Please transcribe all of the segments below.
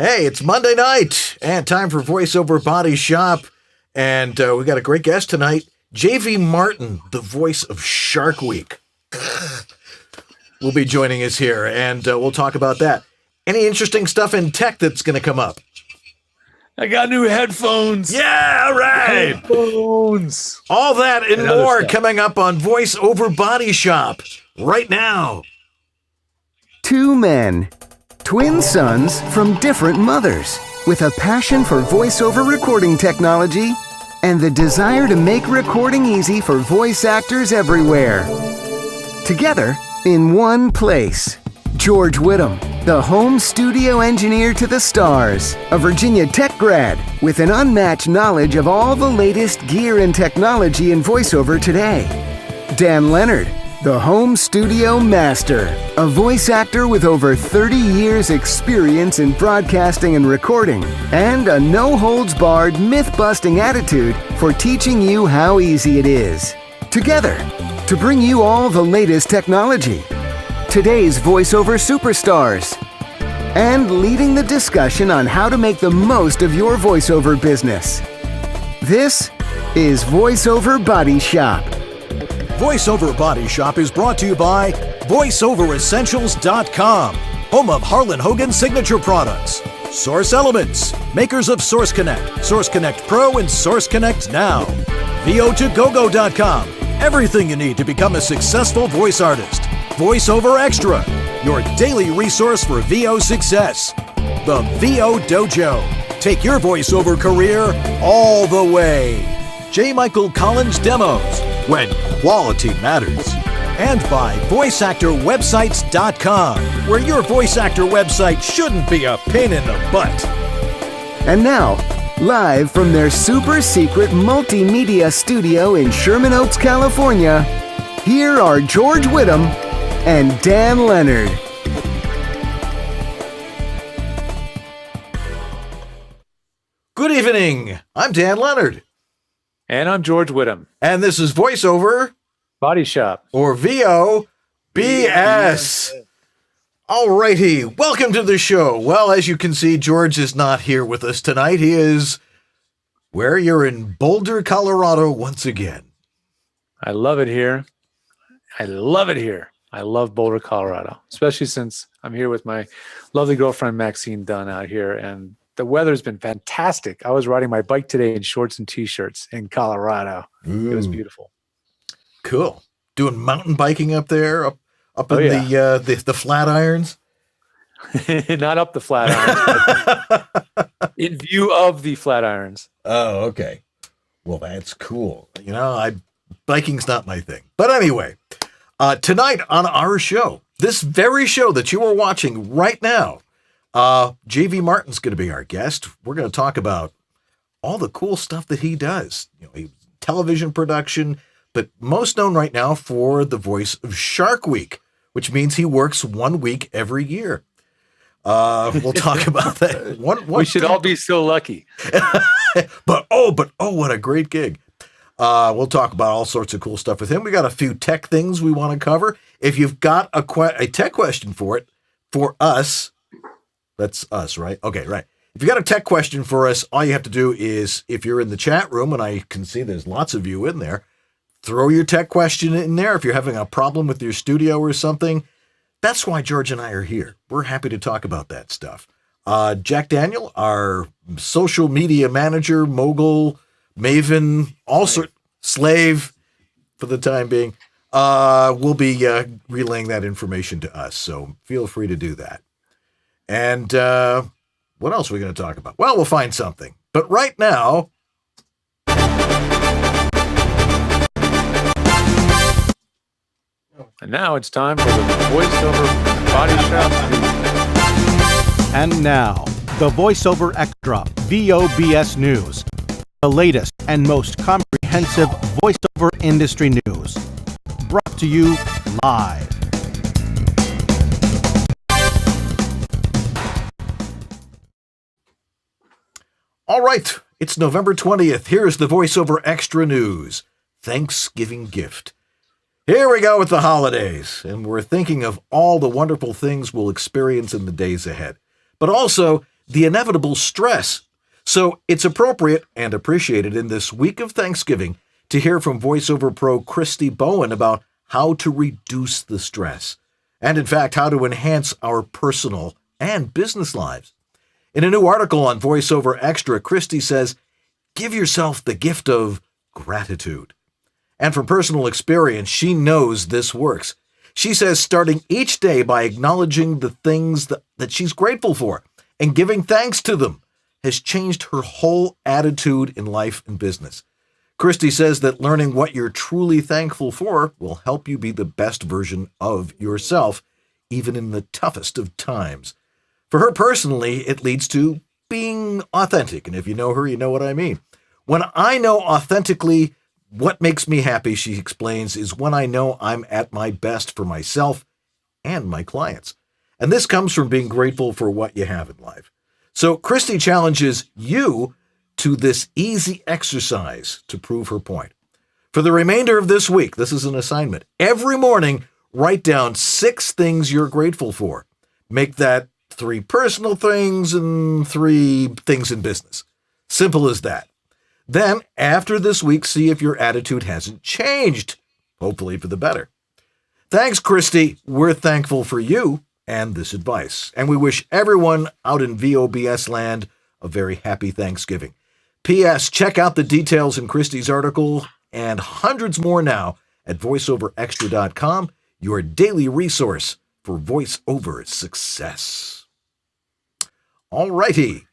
Hey, it's Monday night and time for VoiceOver Body Shop. And we got a great guest tonight, J.V. Martin, the voice of Shark Week. Will be joining us here, and we'll talk about that. Any interesting stuff in tech that's going to come up? I got new headphones. Yeah, right. Headphones. All that and more coming up on VoiceOver Body Shop right now. Two men, twin sons from different mothers, with a passion for voiceover recording technology and the desire to make recording easy for voice actors everywhere. Together in one place, George Whittam, the home studio engineer to the stars, a Virginia Tech grad with an unmatched knowledge of all the latest gear and technology in voiceover today. Dan Leonard, the home studio master, a voice actor with over 30 years experience in broadcasting and recording, and a no-holds-barred myth-busting attitude for teaching you how easy it is. Together, to bring you all the latest technology, today's voiceover superstars, and leading the discussion on how to make the most of your voiceover business. This is VoiceOver Body Shop. VoiceOver Body Shop is brought to you by VoiceOverEssentials.com, home of Harlan Hogan signature products. Source Elements, makers of Source Connect, Source Connect Pro, and Source Connect Now. VO2GoGo.com, everything you need to become a successful voice artist. VoiceOver Extra, your daily resource for VO success. The VO Dojo, take your voiceover career all the way. J. Michael Collins Demos, when quality matters. And by VoiceActorWebsites.com, where your voice actor website shouldn't be a pain in the butt. And now, live from their super secret multimedia studio in Sherman Oaks, California, here are George Whittam and Dan Leonard. Good evening. I'm Dan Leonard. And I'm George Whittam. And this is VoiceOver Body Shop. or VOBS. All righty. Welcome to the show. Well, as you can see, George is not here with us tonight. He is where you're in Boulder, Colorado once again. I love it here. I love it here. I love Boulder, Colorado, especially since I'm here with my lovely girlfriend, Maxine Dunn, out here. And the weather's been fantastic. I was riding my bike today in shorts and T-shirts in Colorado. It was beautiful. Cool. Doing mountain biking up there, up in the Flatirons? Not up the Flatirons, but in view of the Flatirons. Oh, okay. Well, that's cool. You know, biking's not my thing. But anyway, tonight on our show, this very show that you are watching right now, J.V. Martin's going to be our guest. We're going to talk about all the cool stuff that he does. You know, television production, but most known right now for the voice of Shark Week, which means he works 1 week every year. We'll talk about that. We should all be so lucky. But what a great gig. We'll talk about all sorts of cool stuff with him. We got a few tech things we want to cover. If you've got a tech question for us, that's us, right? Okay, right. If you got a tech question for us, all you have to do is, if you're in the chat room, and I can see there's lots of you in there, throw your tech question in there. If you're having a problem with your studio or something, that's why George and I are here. We're happy to talk about that stuff. Jack Daniel, our social media manager, mogul, maven, slave for the time being, will be relaying that information to us. So feel free to do that. And what else are we going to talk about? Well, we'll find something. But right now, and now it's time for the VoiceOver Body Shop. And now, the VoiceOver Extra VOBS News. The latest and most comprehensive voiceover industry news. Brought to you live. All right, it's November 20th. Here's the VoiceOver Extra News. Thanksgiving gift. Here we go with the holidays, and we're thinking of all the wonderful things we'll experience in the days ahead. But also, the inevitable stress. So it's appropriate and appreciated in this week of Thanksgiving to hear from voiceover pro Christy Bowen about how to reduce the stress, and in fact, how to enhance our personal and business lives. In a new article on VoiceOver Extra, Christy says, give yourself the gift of gratitude. And from personal experience, she knows this works. She says starting each day by acknowledging the things that she's grateful for and giving thanks to them has changed her whole attitude in life and business. Christy says that learning what you're truly thankful for will help you be the best version of yourself, even in the toughest of times. For her personally, it leads to being authentic. And if you know her, you know what I mean. When I know authentically what makes me happy, she explains, is when I know I'm at my best for myself and my clients. And this comes from being grateful for what you have in life. So Christy challenges you to this easy exercise to prove her point. For the remainder of this week, this is an assignment. Every morning, write down 6 things you're grateful for. Make that 3 personal things and 3 things in business. Simple as that. Then, after this week, see if your attitude hasn't changed, hopefully for the better. Thanks, Christy. We're thankful for you and this advice. And we wish everyone out in VOBS land a very happy Thanksgiving. P.S. Check out the details in Christy's article and hundreds more now at voiceoverextra.com, your daily resource for voiceover success. All righty.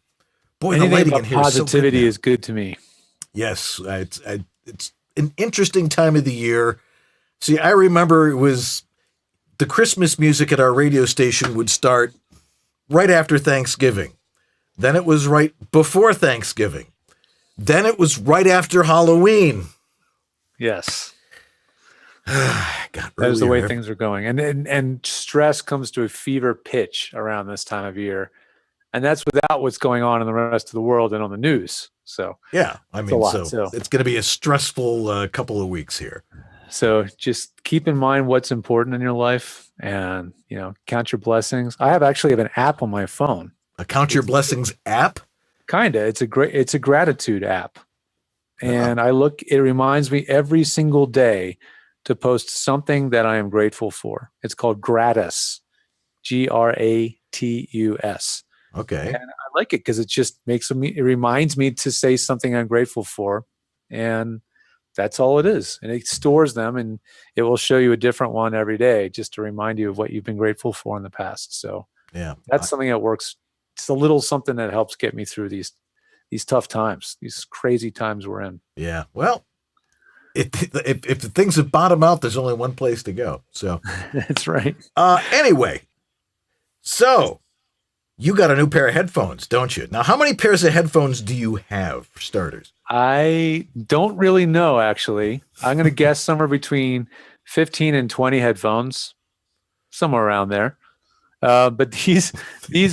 Boy, Anything the lighting about in here positivity is is good to me. Yes, it's an interesting time of the year. See, I remember it was the Christmas music at our radio station would start right after Thanksgiving. Then it was right before Thanksgiving. Then it was right after Halloween. Yes. God, That is the way things are going. And stress comes to a fever pitch around this time of year. And that's without what's going on in the rest of the world and on the news. So yeah, I mean, lot, so it's going to be a stressful couple of weeks here. So just keep in mind what's important in your life and, count your blessings. I actually have an app on my phone. A Count Your Blessings app? Kinda. It's a gratitude app. And it reminds me every single day to post something that I am grateful for. It's called Gratus, Gratus. Okay. And I like it because it just it reminds me to say something I'm grateful for. And that's all it is. And it stores them and it will show you a different one every day just to remind you of what you've been grateful for in the past. So yeah, that's something that works. It's a little something that helps get me through these tough times, these crazy times we're in. Yeah. Well, if the things have bottomed out, there's only one place to go. So that's right. Anyway, so you got a new pair of headphones, don't you? Now, how many pairs of headphones do you have, for starters? I don't really know, actually. I'm going to guess somewhere between 15 and 20 headphones, somewhere around there. But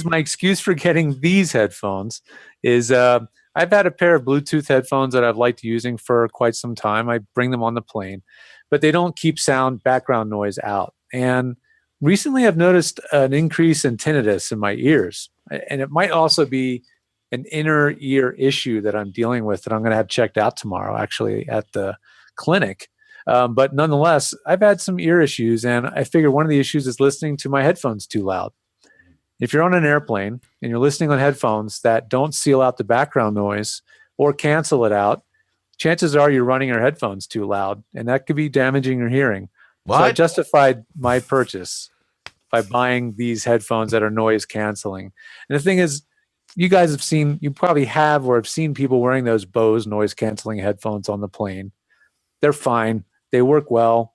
my excuse for getting these headphones is I've had a pair of Bluetooth headphones that I've liked using for quite some time. I bring them on the plane, but they don't keep background noise out. And recently I've noticed an increase in tinnitus in my ears. And it might also be an inner ear issue that I'm dealing with that I'm going to have checked out tomorrow, actually, at the clinic. But nonetheless, I've had some ear issues, and I figure one of the issues is listening to my headphones too loud. If you're on an airplane and you're listening on headphones that don't seal out the background noise or cancel it out, chances are you're running your headphones too loud, and that could be damaging your hearing. What? So I justified my purchase by buying these headphones that are noise canceling. And the thing is, you probably have or have seen people wearing those Bose noise canceling headphones on the plane. They're fine. They work well.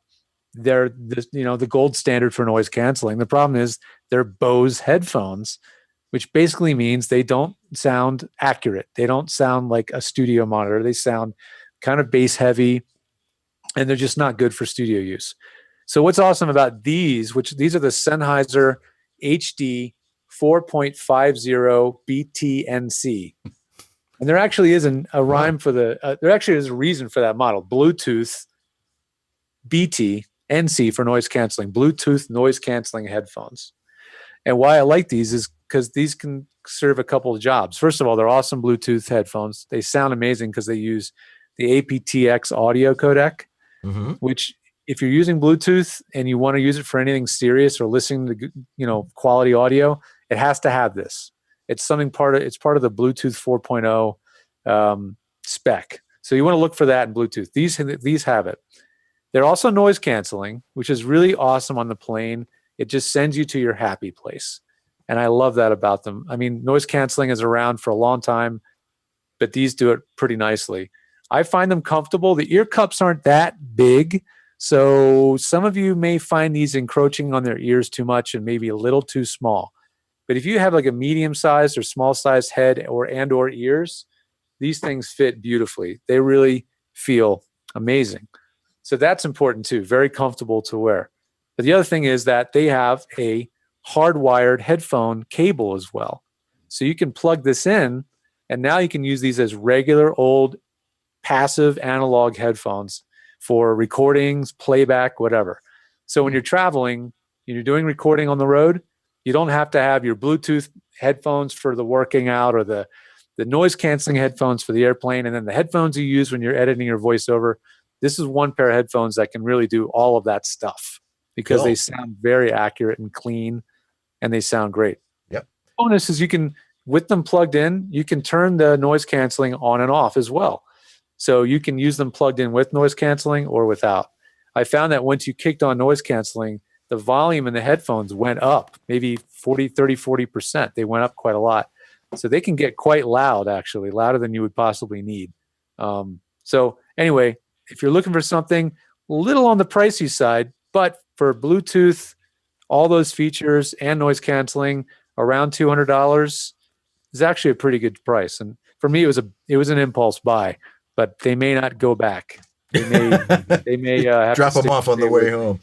They're the gold standard for noise canceling. The problem is they're Bose headphones, which basically means they don't sound accurate. They don't sound like a studio monitor. They sound kind of bass heavy, and they're just not good for studio use. So what's awesome about these are the Sennheiser HD 4.50 BTNC. And there actually is a rhyme for there actually is a reason for that model. Bluetooth BT NC for noise canceling, Bluetooth noise canceling headphones. And why I like these is because these can serve a couple of jobs. First of all, they're awesome Bluetooth headphones. They sound amazing because they use the aptX audio codec, which if you're using Bluetooth and you want to use it for anything serious or listening to, quality audio, it has to have this. It's part of the Bluetooth 4.0 spec. So you want to look for that in Bluetooth. These have it. They're also noise canceling, which is really awesome on the plane. It just sends you to your happy place. And I love that about them. I mean, noise canceling is around for a long time, but these do it pretty nicely. I find them comfortable. The ear cups aren't that big, so some of you may find these encroaching on their ears too much and maybe a little too small. But if you have like a medium-sized or small-sized head or ears, these things fit beautifully. They really feel amazing. So that's important too. Very comfortable to wear. But the other thing is that they have a hardwired headphone cable as well. So you can plug this in, and now you can use these as regular old passive analog headphones for recordings, playback, whatever. So when you're traveling, you're doing recording on the road, you don't have to have your Bluetooth headphones for the working out or the noise canceling headphones for the airplane, and then the headphones you use when you're editing your voiceover. This is one pair of headphones that can really do all of that stuff because they sound very accurate and clean, and they sound great. Yep. Bonus is with them plugged in, you can turn the noise canceling on and off as well. So you can use them plugged in with noise canceling or without. I found that once you kicked on noise canceling, the volume in the headphones went up, maybe 40%. They went up quite a lot. So they can get quite loud, actually, louder than you would possibly need. So anyway, if you're looking for something a little on the pricey side, but for Bluetooth, all those features and noise canceling, around $200 is actually a pretty good price. And for me, it was an impulse buy, but they may not go back. They may have drop to them off on the way home.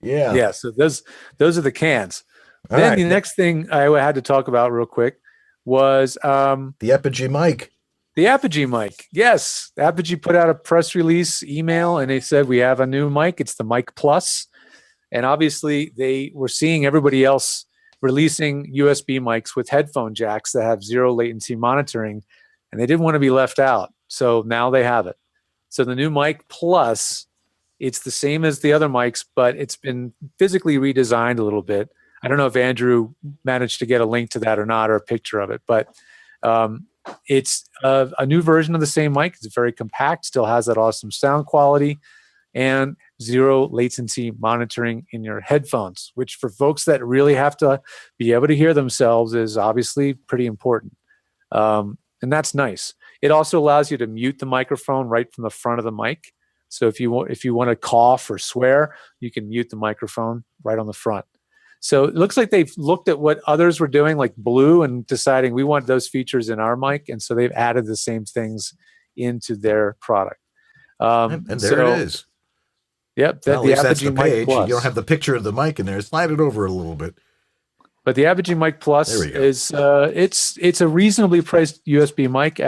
Yeah. Yeah. So those are the cans. All then right. the next thing I had to talk about real quick was the Apogee Mic. The Apogee Mic. Yes. Apogee put out a press release email and they said we have a new mic. It's the Mic Plus. And obviously they were seeing everybody else releasing USB mics with headphone jacks that have zero latency monitoring, and they didn't want to be left out. So now they have it. So the new Mic Plus, it's the same as the other mics, but it's been physically redesigned a little bit. I don't know if Andrew managed to get a link to that or not, or a picture of it, but it's a new version of the same mic. It's very compact, still has that awesome sound quality, and zero latency monitoring in your headphones, which for folks that really have to be able to hear themselves is obviously pretty important. And that's nice. It also allows you to mute the microphone right from the front of the mic. So if you want to cough or swear, you can mute the microphone right on the front. So it looks like they've looked at what others were doing, like Blue, and deciding we want those features in our mic. And so they've added the same things into their product. And there it is. Yep. Well, at least that's the page. Plus. You don't have the picture of the mic in there. Slide it over a little bit. But the Apogee Mic Plus is it's a reasonably priced USB mic.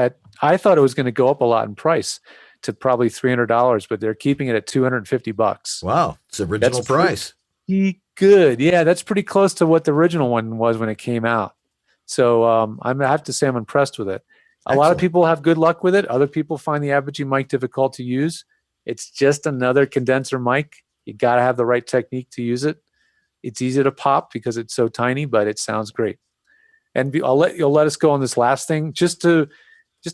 I thought it was going to go up a lot in price to probably $300, but they're keeping it at $250. Wow, it's the original price. Pretty good. Yeah, that's pretty close to what the original one was when it came out. So I have to say I'm impressed with it. A lot of people have good luck with it. Other people find the Apogee mic difficult to use. It's just another condenser mic. You got to have the right technique to use it. It's easy to pop because it's so tiny, but it sounds great. And you'll let us go on this last thing. Just a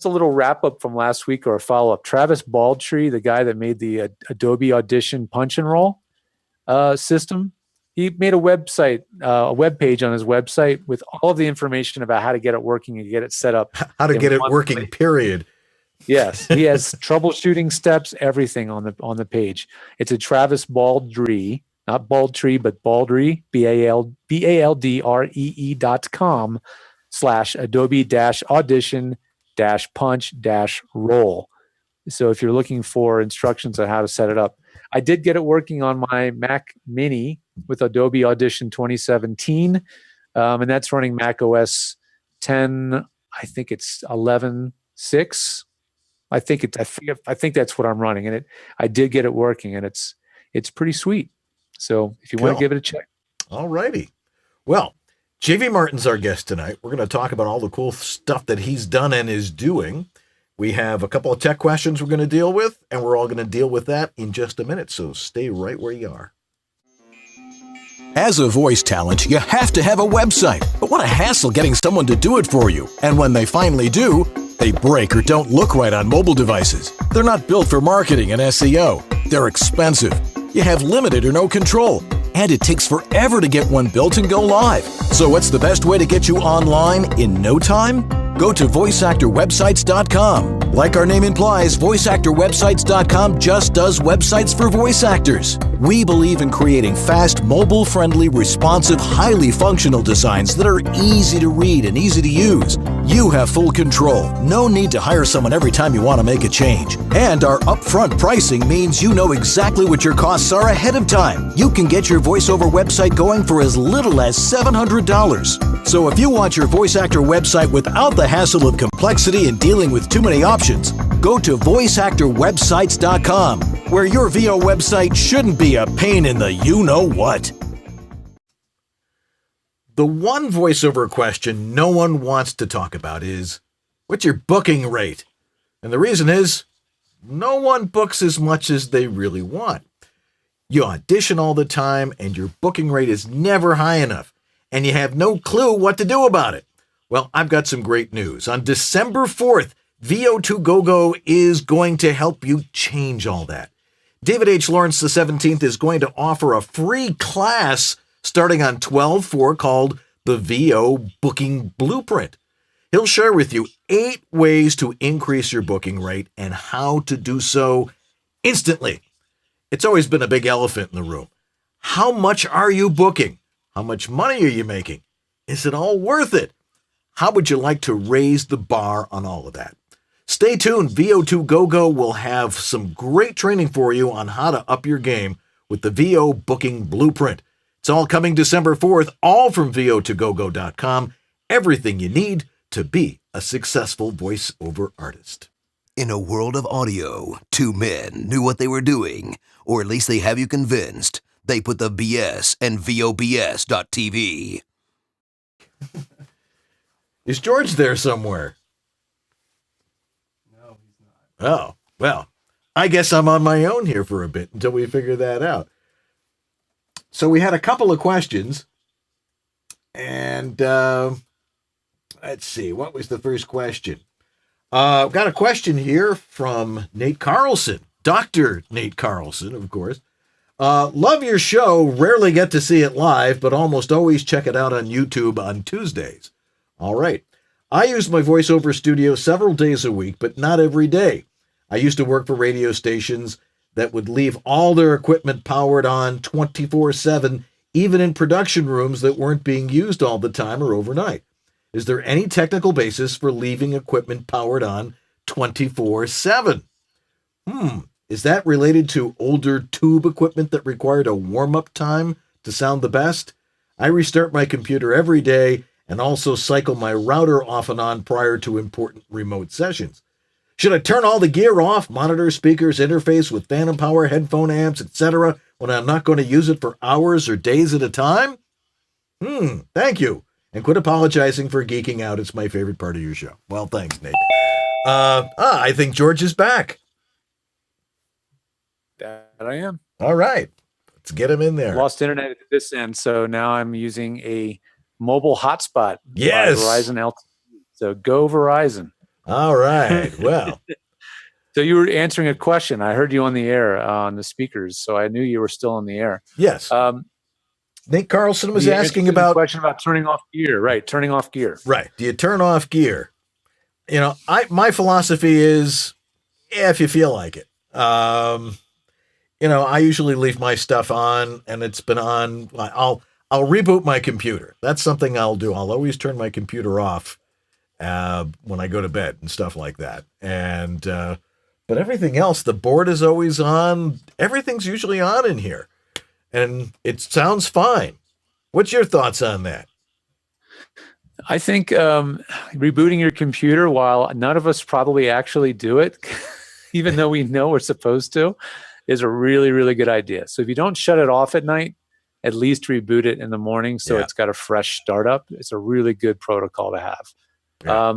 little wrap up from last week, or a follow up. Travis Baldtree, the guy that made the Adobe Audition punch and roll system, he made a web page on his website with all of the information about how to get it working and get it set up. How to get it working, period. Yes, he has troubleshooting steps, everything on the page. It's a Travis Baldree, not Baldtree, but Baldree, BALDREE.com/Adobe-Audition-punch-roll. So if you're looking for instructions on how to set it up, I did get it working on my Mac Mini with Adobe Audition 2017, and that's running Mac OS 10. I think it's 11.6. I think that's what I'm running, and I did get it working, and it's pretty sweet. So if you want to give it a check. All righty. Well, JV Martin's our guest tonight. We're going to talk about all the cool stuff that he's done and is doing. We have a couple of tech questions we're going to deal with, and we're all going to deal with that in just a minute. So stay right where you are. As a voice talent, you have to have a website. But what a hassle getting someone to do it for you. And when they finally do, they break or don't look right on mobile devices. They're not built for marketing and SEO. They're expensive. You have limited or no control. And it takes forever to get one built and go live. So what's the best way to get you online in no time? Go to voiceactorwebsites.com. Like our name implies, voiceactorwebsites.com just does websites for voice actors. We believe in creating fast, mobile-friendly, responsive, highly functional designs that are easy to read and easy to use. You have full control. No need to hire someone every time you want to make a change. And our upfront pricing means you know exactly what your costs are ahead of time. You can get your voiceover website going for as little as $700. So if you want your voice actor website without the hassle of complexity and dealing with too many options, go to voiceactorwebsites.com, where your VO website shouldn't be a pain in the you-know-what. The one voiceover question no one wants to talk about is, what's your booking rate? And the reason is, no one books as much as they really want. You audition all the time, and your booking rate is never high enough, and you have no clue what to do about it. Well, I've got some great news. On December 4th, VO2GoGo is going to help you change all that. David H. Lawrence XVII is going to offer a free class starting on 12/4 called the VO Booking Blueprint. He'll share with you 8 ways to increase your booking rate and how to do so instantly. It's always been a big elephant in the room. How much are you booking? How much money are you making? Is it all worth it? How would you like to raise the bar on all of that? Stay tuned. VO2GoGo will have some great training for you on how to up your game with the VO Booking Blueprint. It's all coming December 4th, all from VO2GoGo.com. Everything you need to be a successful voiceover artist. In a world of audio, 2 men knew what they were doing, or at least they have you convinced. They put the BS in VOBS.TV. Is George there somewhere? No, he's not. Oh, well, I guess I'm on my own here for a bit until we figure that out. So we had a couple of questions, and let's see, what was the first question? I've got a question here from Nate Carlson, Dr. Nate Carlson, of course. Love your show, rarely get to see it live, but almost always check it out on YouTube on Tuesdays. All right. I use my voiceover studio several days a week, but not every day. I used to work for radio stations that would leave all their equipment powered on 24/7, even in production rooms that weren't being used all the time or overnight. Is there any technical basis for leaving equipment powered on 24/7? Is that related to older tube equipment that required a warm-up time to sound the best? I restart my computer every day and also cycle my router off and on prior to important remote sessions. Should I turn all the gear off, monitor, speakers, interface with phantom power, headphone amps, etc., when I'm not going to use it for hours or days at a time? Thank you. And quit apologizing for geeking out. It's my favorite part of your show. Well, thanks, Nate. I think George is back. That I am. All right. Let's get him in there. Lost internet at this end, so now I'm using a mobile hotspot. Yes. By Verizon LTE. So go Verizon. All right. Well. So you were answering a question. I heard you on the air on the speakers, so I knew you were still on the air. Yes. Nate Carlson was asking about a question about turning off gear. Right, turning off gear. Right. Do you turn off gear? You know, my philosophy is, if you feel like it. You know, I usually leave my stuff on, and it's been on. I'll reboot my computer. That's something I'll do. I'll always turn my computer off when I go to bed and stuff like that. And but everything else, the board is always on. Everything's usually on in here, and it sounds fine. What's your thoughts on that? I think rebooting your computer, while none of us probably actually do it, even though we know we're supposed to, is a really, really good idea. So if you don't shut it off at night, at least reboot it in the morning so it's got a fresh startup. It's a really good protocol to have. Yeah.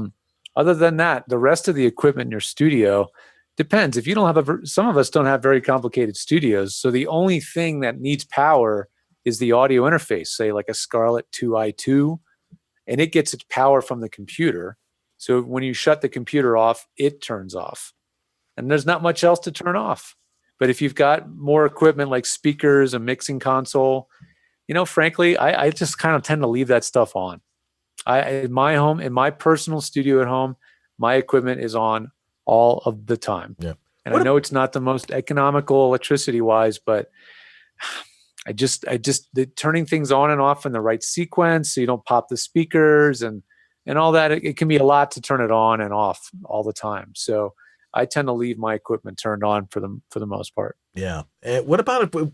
Other than that, the rest of the equipment in your studio depends. If you don't have some of us don't have very complicated studios, so the only thing that needs power is the audio interface, say like a Scarlett 2i2, and it gets its power from the computer. So when you shut the computer off, it turns off. And there's not much else to turn off. But if you've got more equipment like speakers, a mixing console, frankly, I just kind of tend to leave that stuff on. In my home, in my personal studio at home, my equipment is on all of the time. Yeah. And I know it's not the most economical electricity wise, but I just turning things on and off in the right sequence so you don't pop the speakers and all that. It can be a lot to turn it on and off all the time. So I tend to leave my equipment turned on for the most part. Yeah. And what about it?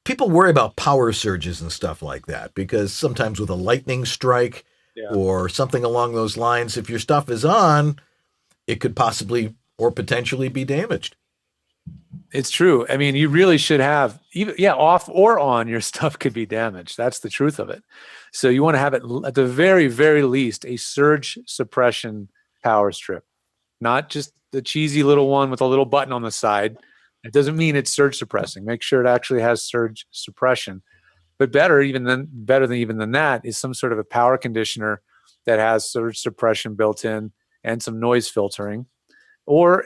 People worry about power surges and stuff like that because sometimes with a lightning strike or something along those lines, if your stuff is on, it could possibly or potentially be damaged. It's true. I mean, you really should have off or on, your stuff could be damaged. That's the truth of it. So you want to have it at the very, very least a surge suppression power strip, not just the cheesy little one with a little button on the side. It doesn't mean it's surge suppressing. Make sure it actually has surge suppression. But better than that is some sort of a power conditioner that has surge suppression built in and some noise filtering, or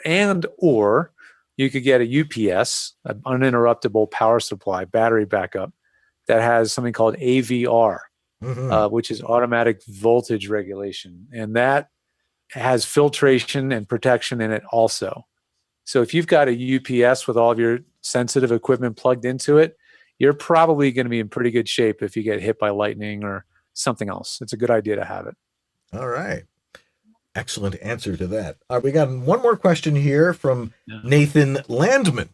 you could get a UPS, an uninterruptible power supply, battery backup, that has something called AVR, which is automatic voltage regulation. And that has filtration and protection in it also. So if you've got a UPS with all of your sensitive equipment plugged into it, you're probably going to be in pretty good shape if you get hit by lightning or something else. It's a good idea to have it. All right. Excellent answer to that. We got one more question here from Nathan Landman,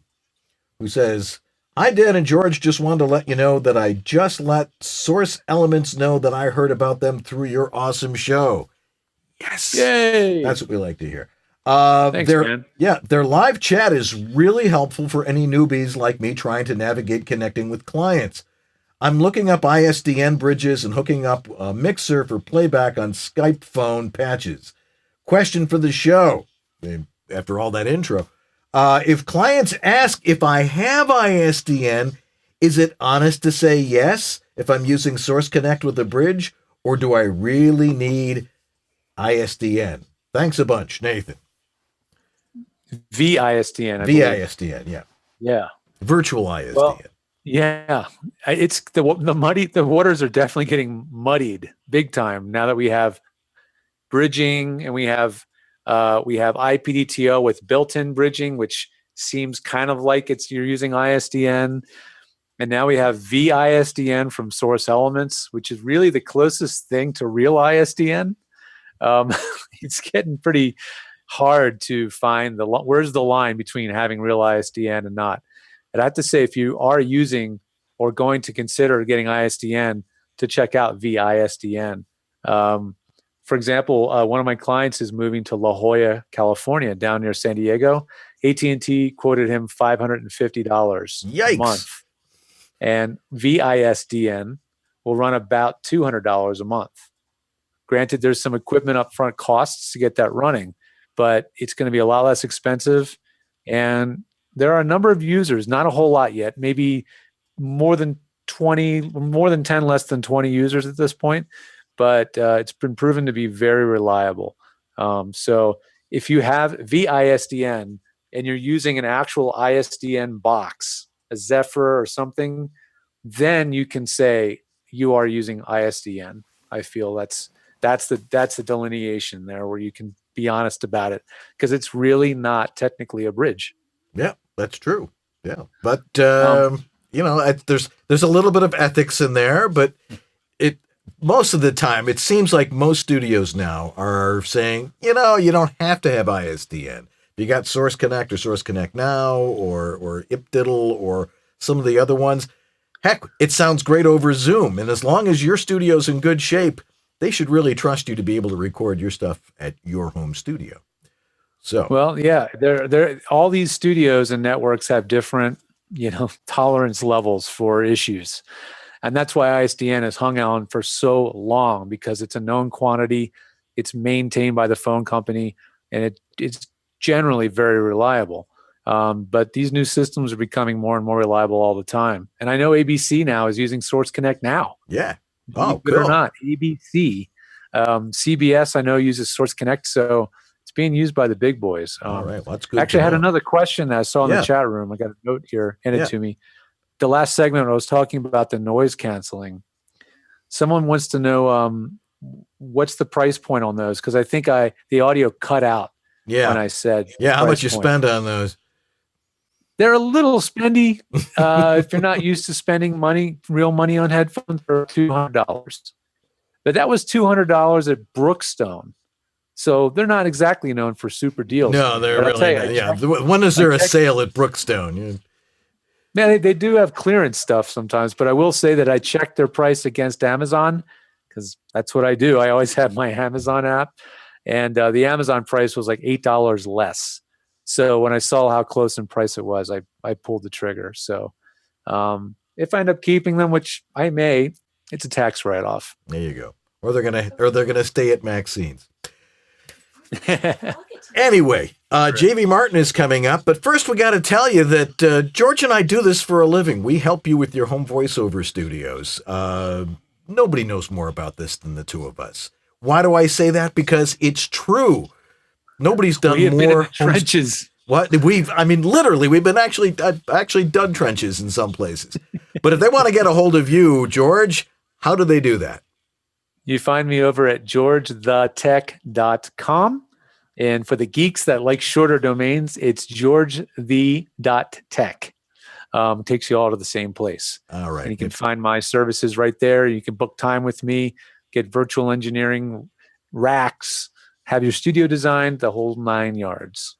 who says, "Hi, Dan and George. Just wanted to let you know that I just let Source Elements know that I heard about them through your awesome show." Yes. Yay. That's what we like to hear. Thanks, man. Yeah, their live chat is really helpful for any newbies like me trying to navigate connecting with clients. I'm looking up ISDN bridges and hooking up a mixer for playback on Skype phone patches. Question for the show, after all that intro. If clients ask if I have ISDN, is it honest to say yes if I'm using Source Connect with a bridge, or do I really need ISDN? Thanks a bunch, Nathan. VISDN. VISDN, yeah. Yeah. Virtual ISDN. Well, yeah. It's the waters are definitely getting muddied big time now that we have bridging and we have IPDTO with built-in bridging, which seems kind of like you're using ISDN. And now we have VISDN from Source Elements, which is really the closest thing to real ISDN. It's getting pretty hard to find where's the line between having real ISDN and not. And I have to say, if you are using or going to consider getting ISDN, to check out VISDN. For example, one of my clients is moving to La Jolla, California, down near San Diego. AT&T quoted him $550 a month. And VISDN will run about $200 a month. Granted, there's some equipment upfront costs to get that running, but it's going to be a lot less expensive. And there are a number of users, not a whole lot yet, maybe more than 10, less than 20 users at this point. But it's been proven to be very reliable. So if you have VISDN and you're using an actual ISDN box, a Zephyr or something, then you can say you are using ISDN. I feel that's the delineation there where you can be honest about it, because it's really not technically a bridge. Yeah, that's true. Yeah, but there's a little bit of ethics in there, but most of the time, it seems like most studios now are saying, you don't have to have ISDN. You got Source Connect or Source Connect Now or IpDiddle or some of the other ones. Heck, it sounds great over Zoom. And as long as your studio's in good shape, they should really trust you to be able to record your stuff at your home studio. So, well, yeah, all these studios and networks have different, tolerance levels for issues. And that's why ISDN has hung on for so long, because it's a known quantity, it's maintained by the phone company, and it's generally very reliable. But these new systems are becoming more and more reliable all the time. And I know ABC now is using Source Connect now. Yeah. Believe it or not, ABC. CBS, I know, uses Source Connect, so it's being used by the big boys. All right, well, that's good. Actually, I had another question that I saw in the chat room. I got a note here handed to me. The last segment, I was talking about the noise canceling. Someone wants to know what's the price point on those, because I think the audio cut out when I said how much you spend on those. They're a little spendy if you're not used to spending real money on headphones for $200. But that was $200 at Brookstone. So they're not exactly known for super deals. No, they're really not. When is there a sale at Brookstone? Man, they do have clearance stuff sometimes, but I will say that I checked their price against Amazon, because that's what I do. I always have my Amazon app, and the Amazon price was like $8 less. So when I saw how close in price it was, I pulled the trigger. So if I end up keeping them, which I may, it's a tax write-off. There you go. Or they're gonna stay at Maxine's. Anyway, JV Martin is coming up, but first we got to tell you that George and I do this for a living. We help you with your home voiceover studios. Nobody knows more about this than the two of us. Why do I say that? Because it's true. Nobody's done more. Been in the trenches. What literally, we've been actually dug trenches in some places. But if they want to get a hold of you, George, how do they do that? You find me over at georgethetech.com. And for the geeks that like shorter domains, it's georgethe.tech. Takes you all to the same place. All right. And you can find my services right there. You can book time with me, get virtual engineering, racks, have your studio designed, the whole 9 yards.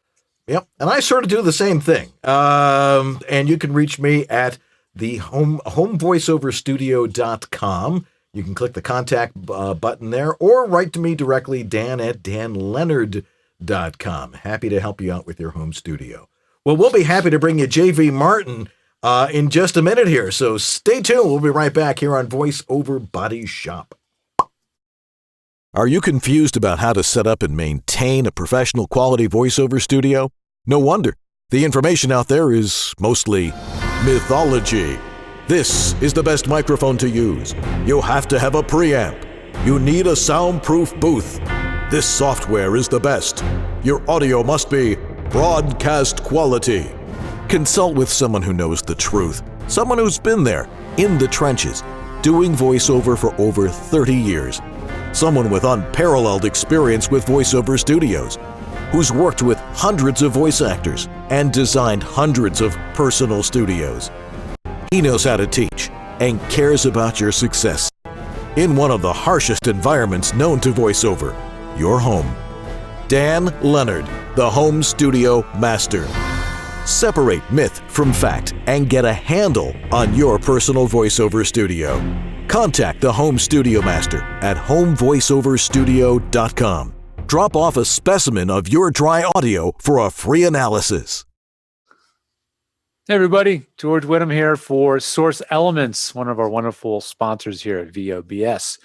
Yep. And I sort of do the same thing. And you can reach me at the homevoiceoverstudio.com. You can click the contact button there, or write to me directly, Dan@danleonard.com. Happy to help you out with your home studio. Well, we'll be happy to bring you JV Martin in just a minute here. So stay tuned. We'll be right back here on Voice Over Body Shop. Are you confused about how to set up and maintain a professional quality voiceover studio? No wonder. The information out there is mostly mythology. This is the best microphone to use. You have to have a preamp. You need a soundproof booth. This software is the best. Your audio must be broadcast quality. Consult with someone who knows the truth. Someone who's been there, in the trenches, doing voiceover for over 30 years. Someone with unparalleled experience with voiceover studios, who's worked with hundreds of voice actors and designed hundreds of personal studios. He knows how to teach and cares about your success. In one of the harshest environments known to voiceover, your home. Dan Leonard, the Home Studio Master. Separate myth from fact and get a handle on your personal voiceover studio. Contact the Home Studio Master at homevoiceoverstudio.com. Drop off a specimen of your dry audio for a free analysis. Hey everybody, George Whittam here for Source Elements, one of our wonderful sponsors here at VOBS.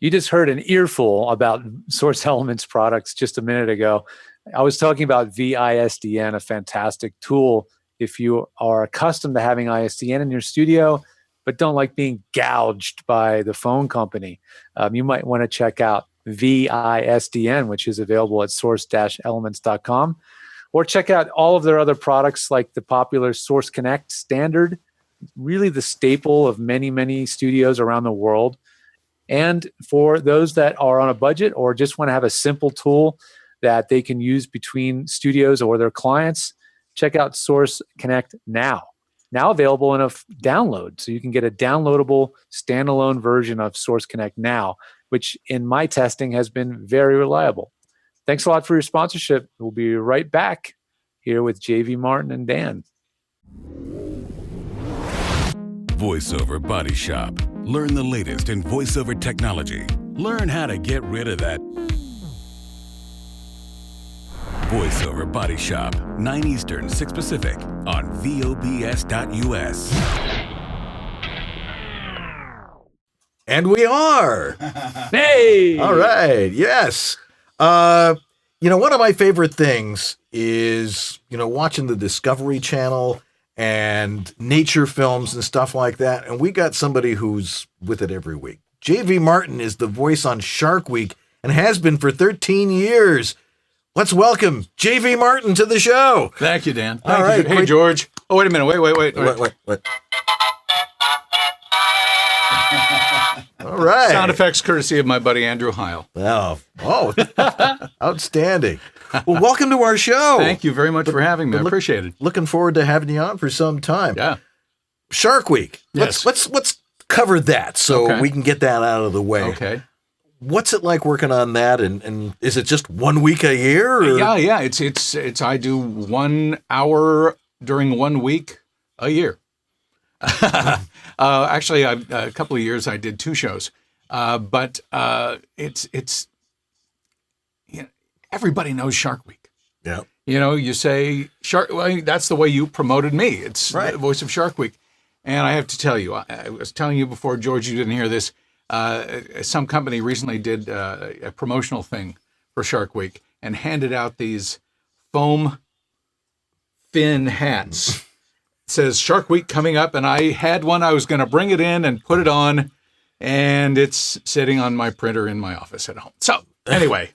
You just heard an earful about Source Elements products just a minute ago. I was talking about VISDN, a fantastic tool if you are accustomed to having ISDN in your studio, but don't like being gouged by the phone company. You might want to check out VISDN, which is available at source-elements.com, or check out all of their other products like the popular Source Connect standard, really the staple of many, many studios around the world. And for those that are on a budget or just want to have a simple tool that they can use between studios or their clients, check out Source Connect now. Now available in a download. So you can get a downloadable standalone version of Source Connect now, which in my testing has been very reliable. Thanks a lot for your sponsorship. We'll be right back here with JV Martin and Dan. VoiceOver Body Shop. Learn the latest in voiceover technology. Learn how to get rid of that. VoiceOver Body Shop, 9 Eastern, 6 Pacific on VOBS.us. And we are. Hey! All right. Yes. One of my favorite things is, watching the Discovery Channel and nature films and stuff like that. And we got somebody who's with it every week. J.V. Martin is the voice on Shark Week and has been for 13 years. Let's welcome J.V. Martin to the show. Thank you, Dan. All right. Hey, George. Oh, wait a minute. Wait. What? All right. Sound effects courtesy of my buddy Andrew Heil. Oh, outstanding. Well, welcome to our show. Thank you very much for having me. I appreciate it. Looking forward to having you on for some time. Yeah. Shark Week. Yes. Let's cover that so we can get that out of the way. Okay. What's it like working on that? And is it just 1 week a year? Or? Yeah. It's I do 1 hour during 1 week a year. Actually, a couple of years I did 2 shows, but it's everybody knows Shark Week. Yeah. You say Shark. Well, that's the way you promoted me. It's right. The voice of Shark Week, and I have to tell you, I was telling you before, George, you didn't hear this. Some company recently did a promotional thing for Shark Week and handed out these foam fin hats. Says Shark Week coming up, and I had one. I was going to bring it in and put it on, and it's sitting on my printer in my office at home. So anyway,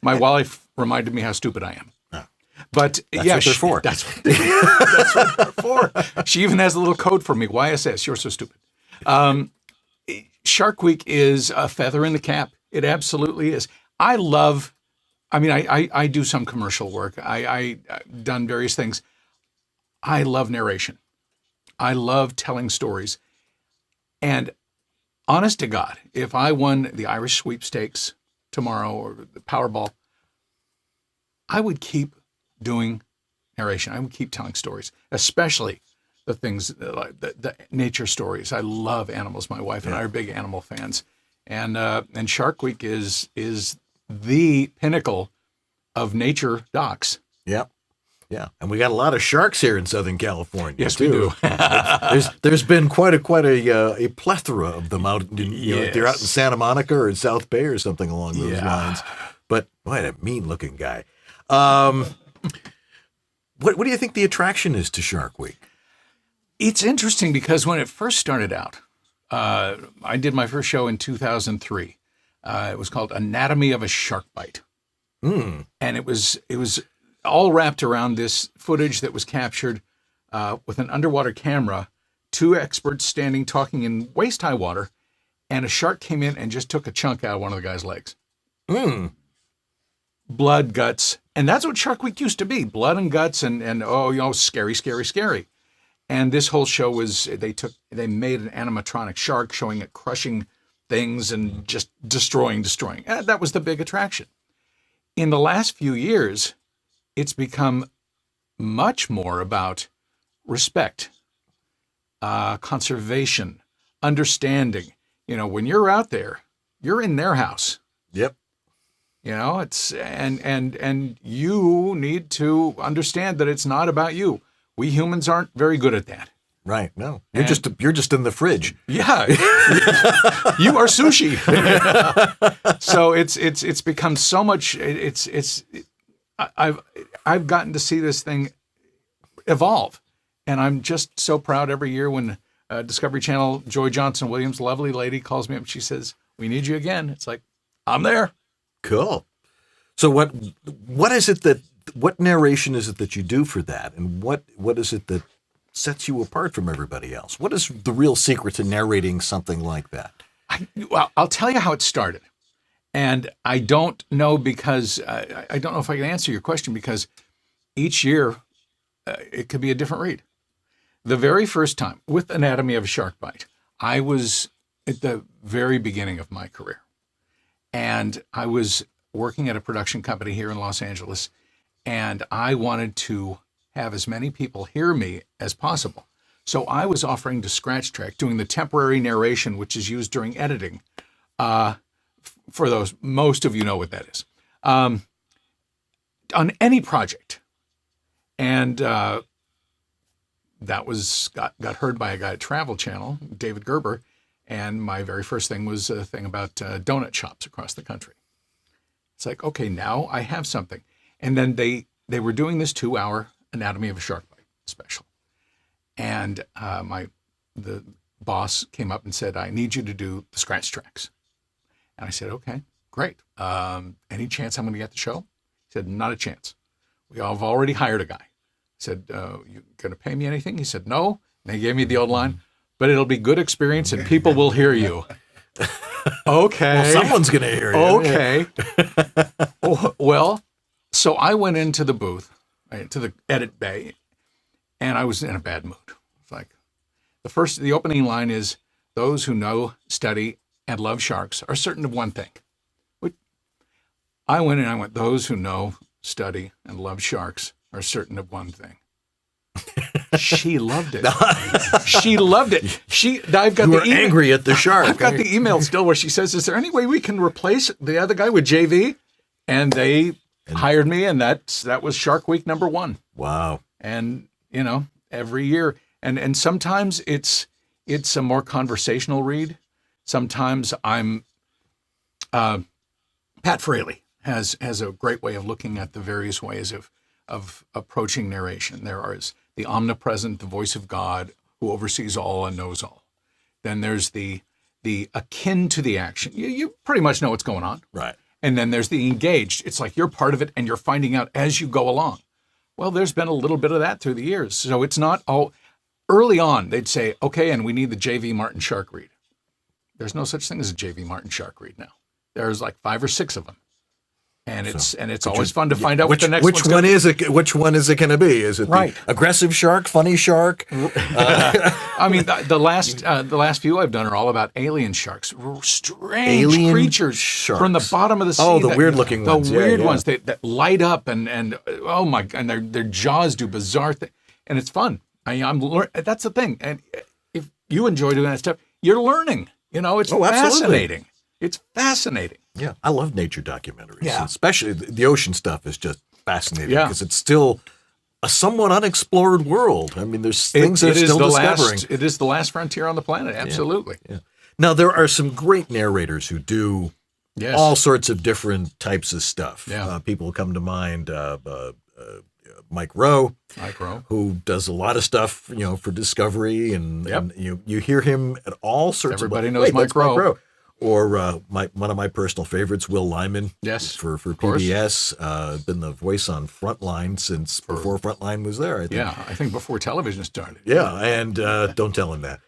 my wife reminded me how stupid I am. But that's yeah, what they're for. That's what they're for. She even has a little code for me. YSS. You're so stupid. Shark Week is a feather in the cap. It absolutely is. I do some commercial work. I've done various things. I love narration. I love telling stories. And honest to God, if I won the Irish sweepstakes tomorrow or the Powerball, I would keep doing narration. I would keep telling stories, especially the things like the nature stories. I love animals. My wife and I are big animal fans. And Shark Week is the pinnacle of nature docs. Yep. Yeah, and we got a lot of sharks here in Southern California. Yes, too. we do. there's been quite a plethora of them out. If they're out in Santa Monica or in South Bay or something along those lines. But what a mean looking guy. What do you think the attraction is to Shark Week? It's interesting because when it first started out, I did my first show in 2003. It was called Anatomy of a Shark Bite, and it was all wrapped around this footage that was captured with an underwater camera, 2 experts standing talking in waist-high water, and a shark came in and just took a chunk out of one of the guy's legs. Blood, guts, and that's what Shark Week used to be, blood and guts and scary, scary, scary. And this whole show was, they made an animatronic shark showing it crushing things and just destroying. And that was the big attraction. In the last few years, it's become much more about respect, conservation, understanding. When you're out there, you're in their house. Yep. It's and you need to understand that it's not about you. We humans aren't very good at that. Right. No. You're just in the fridge. Yeah. You are sushi. So it's become so much I've gotten to see this thing evolve, and I'm just so proud every year when Discovery Channel, Joy Johnson Williams, lovely lady, calls me up and she says, "We need you again." It's like, I'm there. Cool. So what narration is it that you do for that, and what is it that sets you apart from everybody else? What is the real secret to narrating something like that? I'll tell you how it started. And I don't know because I don't know if I can answer your question because each year it could be a different read. The very first time with Anatomy of a Shark Bite, I was at the very beginning of my career. And I was working at a production company here in Los Angeles, and I wanted to have as many people hear me as possible. So I was offering to scratch track, doing the temporary narration, which is used during editing. For those, most of you know what that is. On any project. And that was got heard by a guy at Travel Channel, David Gerber, And my very first thing was a thing about donut shops across the country. It's like, okay, now I have something. And then they were doing this 2-hour Anatomy of a Shark Bite special. And the boss came up and said, I need you to do the scratch tracks. And I said, okay, great. Any chance I'm going to get the show? He said, not a chance. I've already hired a guy. I said, you going to pay me anything? He said, no. And he gave me the old line, but it'll be good experience and people will hear you. Okay. Well, someone's going to hear you. Okay. Oh, well, so I went into the booth, to the edit bay, and I was in a bad mood. It's like, the opening line is, those who know, study, and love sharks are certain of one thing. I went and I went, those who know, study, and love sharks are certain of one thing. She loved it. She loved it. I've got you were angry at the shark. I've got the email still where she says, is there any way we can replace the other guy with JV? And they hired me, and that was Shark Week #1. Wow. And, every year. And sometimes it's a more conversational read. Sometimes I'm Pat Fraley has a great way of looking at the various ways of approaching narration. There is the omnipresent, the voice of God, who oversees all and knows all. Then there's the akin to the action. You pretty much know what's going on. Right. And then there's the engaged. It's like you're part of it and you're finding out as you go along. Well, there's been a little bit of that through the years. So it's not all early on. They'd say, okay, and we need the J.V. Martin shark read. There's no such thing as a J.V. Martin shark read now. There's like 5 or 6 of them. And it's always fun to find out what the next which one is it. Which one is it going to be? Is it right. the aggressive shark, funny shark? I mean, the last few I've done are all about alien sharks, strange creatures from the bottom of the sea. Oh, the weird looking ones. The weird ones that light up and oh my, and their jaws do bizarre things, and it's fun. That's the thing. And if you enjoy doing that stuff, you're learning. It's fascinating. It's fascinating. Yeah, I love nature documentaries. Yeah. Especially the ocean stuff is just fascinating because it's still a somewhat unexplored world. I mean, there's things they're still discovering. It is the last frontier on the planet. Absolutely. Yeah. Now, there are some great narrators who do all sorts of different types of stuff. Yeah. People come to mind, Mike Rowe, who does a lot of stuff, for Discovery, and you hear him at all sorts Everybody of. knows Mike Rowe. Or one of my personal favorites, Will Lyman. Yes, for PBS. Been the voice on Frontline since before Frontline was there, I think. Yeah, I think before television started. Yeah, and don't tell him that.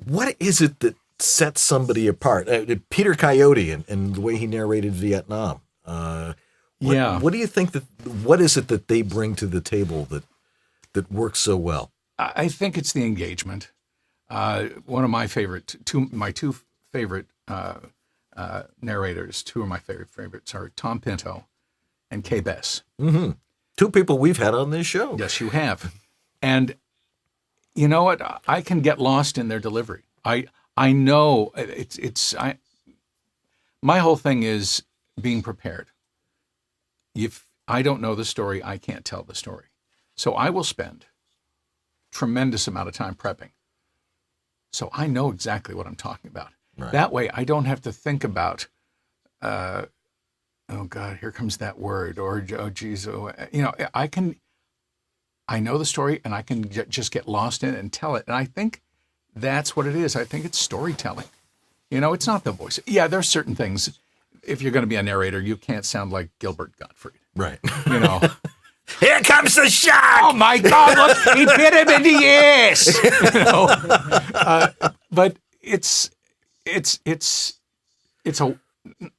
What is it that sets somebody apart? Peter Coyote and the way he narrated Vietnam. What do you think what is it that they bring to the table that works so well? I think it's the engagement. One of my two favorite narrators, two of my favorites are Tom Pinto and Kay Bess. Mm-hmm. 2 people we've had on this show. Yes, you have. And you know what? I can get lost in their delivery. I know my whole thing is being prepared. If I don't know the story, I can't tell the story. So I will spend tremendous amount of time prepping. So I know exactly what I'm talking about. Right. That way I don't have to think about, oh God, here comes that word, or oh geez, I know the story and I can just get lost in it and tell it. And I think that's what it is. I think it's storytelling. It's not the voice. Yeah, there's certain things. If you're going to be a narrator, you can't sound like Gilbert Gottfried. Right. Here comes the shark! Oh my God! Look, he bit him in the ass. But it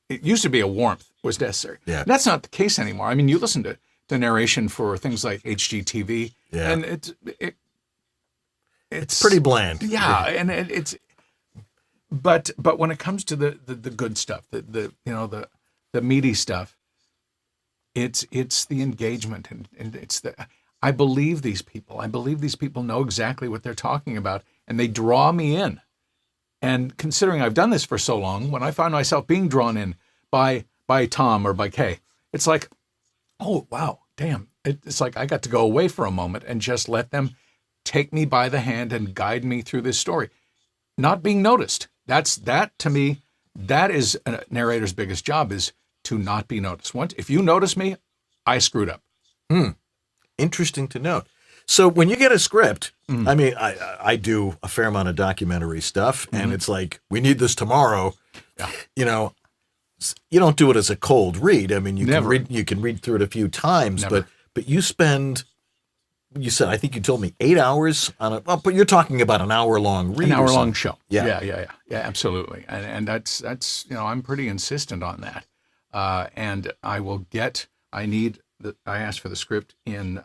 used to be a warmth was necessary. Yeah. That's not the case anymore. I mean, you listen to narration for things like HGTV, and it's pretty bland. Yeah, and it's. But when it comes to the good stuff, the meaty stuff. It's the engagement and it's I believe these people. I believe these people know exactly what they're talking about, and they draw me in. And considering I've done this for so long, when I find myself being drawn in by Tom or by Kay, it's like, oh wow, damn! It's like I got to go away for a moment and just let them take me by the hand and guide me through this story. Not being noticed. That to me, that is a narrator's biggest job, is to not be noticed. If you notice me, I screwed up. Interesting to note. So when you get a script, I mean, I do a fair amount of documentary stuff, and it's like, we need this tomorrow. Yeah. You know, you don't do it as a cold read. I mean, you Never. can read through it a few times, Never. but you spend, you said, I think you told me 8 hours on it. Well, but you're talking about an hour-long read. An or hour-long something. show. Yeah. Yeah, absolutely. And that's I'm pretty insistent on that. And I ask for the script in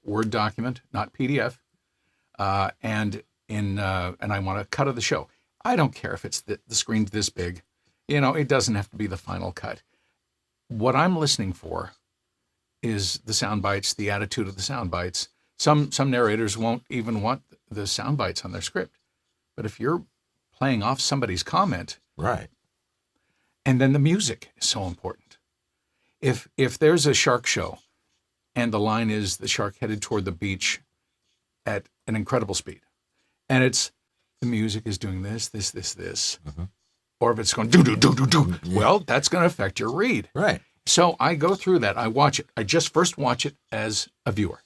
Word document, not PDF, and I want a cut of the show. I don't care if it's the screen's this big. It doesn't have to be the final cut. What I'm listening for is the sound bites, the attitude of the sound bites. Some narrators won't even want the sound bites on their script. But if you're playing off somebody's comment, Right. and then the music is so important. If there's a shark show and the line is the shark headed toward the beach at an incredible speed, and the music is doing this, or if it's going do, well, that's going to affect your read. Right. So I go through that. I watch it. I just first watch it as a viewer.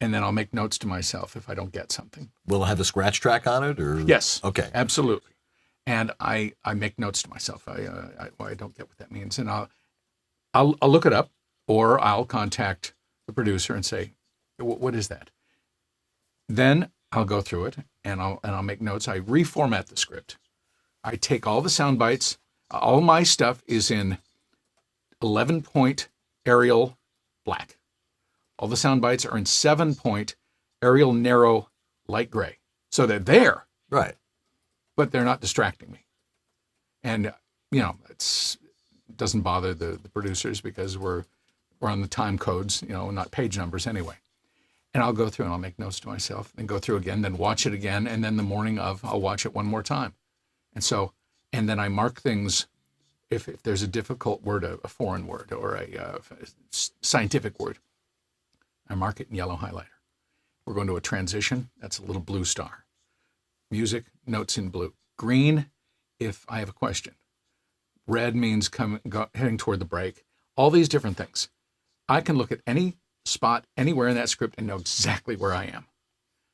And then I'll make notes to myself if I don't get something. Will it have a scratch track on it, or? Yes. Okay. Absolutely. And I make notes to myself. I don't get what that means. And I'll look it up, or I'll contact the producer and say, what is that? Then I'll go through it and I'll make notes. I reformat the script. I take all the sound bites. All my stuff is in 11-point Arial black. All the sound bites are in 7-point Arial narrow light gray. So they're there, Right. but they're not distracting me. And, it doesn't bother the producers because we're on the time codes, not page numbers anyway. And I'll go through and I'll make notes to myself and go through again, then watch it again. And then the morning of, I'll watch it one more time. And then I mark things. If there's a difficult word, a foreign word, or a scientific word, I mark it in yellow highlighter. We're going to a transition. That's a little blue star. Music, notes in blue. Green, if I have a question. Red means heading toward the break. All these different things. I can look at any spot anywhere in that script and know exactly where I am.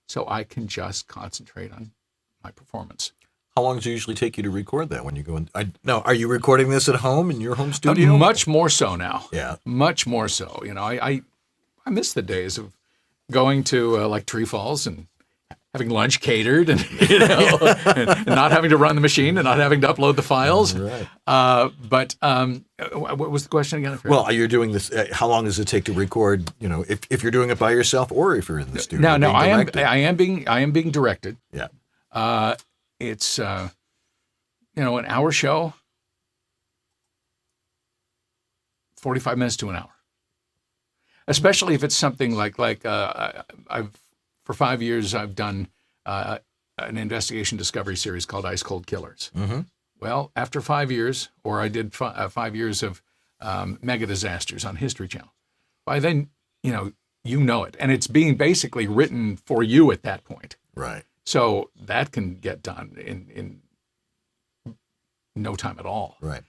So I can just concentrate on my performance. How long does it usually take you to record that when you go in? Now, are you recording this at home in your home studio? Much more so now. Yeah. Much more so. I miss the days of going to like Tree Falls and having lunch catered and, and not having to run the machine and not having to upload the files. Right. But what was the question again? Well, you're doing this. How long does it take to record? If you're doing it by yourself or if you're in the studio. No, being directed? I am being directed. Yeah. It's an hour show, 45 minutes to an hour. Especially if it's something like for 5 years I've done an investigation discovery series called Ice Cold Killers. Mm-hmm. Well, after 5 years, or I did 5 years of mega disasters on History Channel. By then, you know it, and it's being basically written for you at that point. Right. So that can get done in no time at all. Right.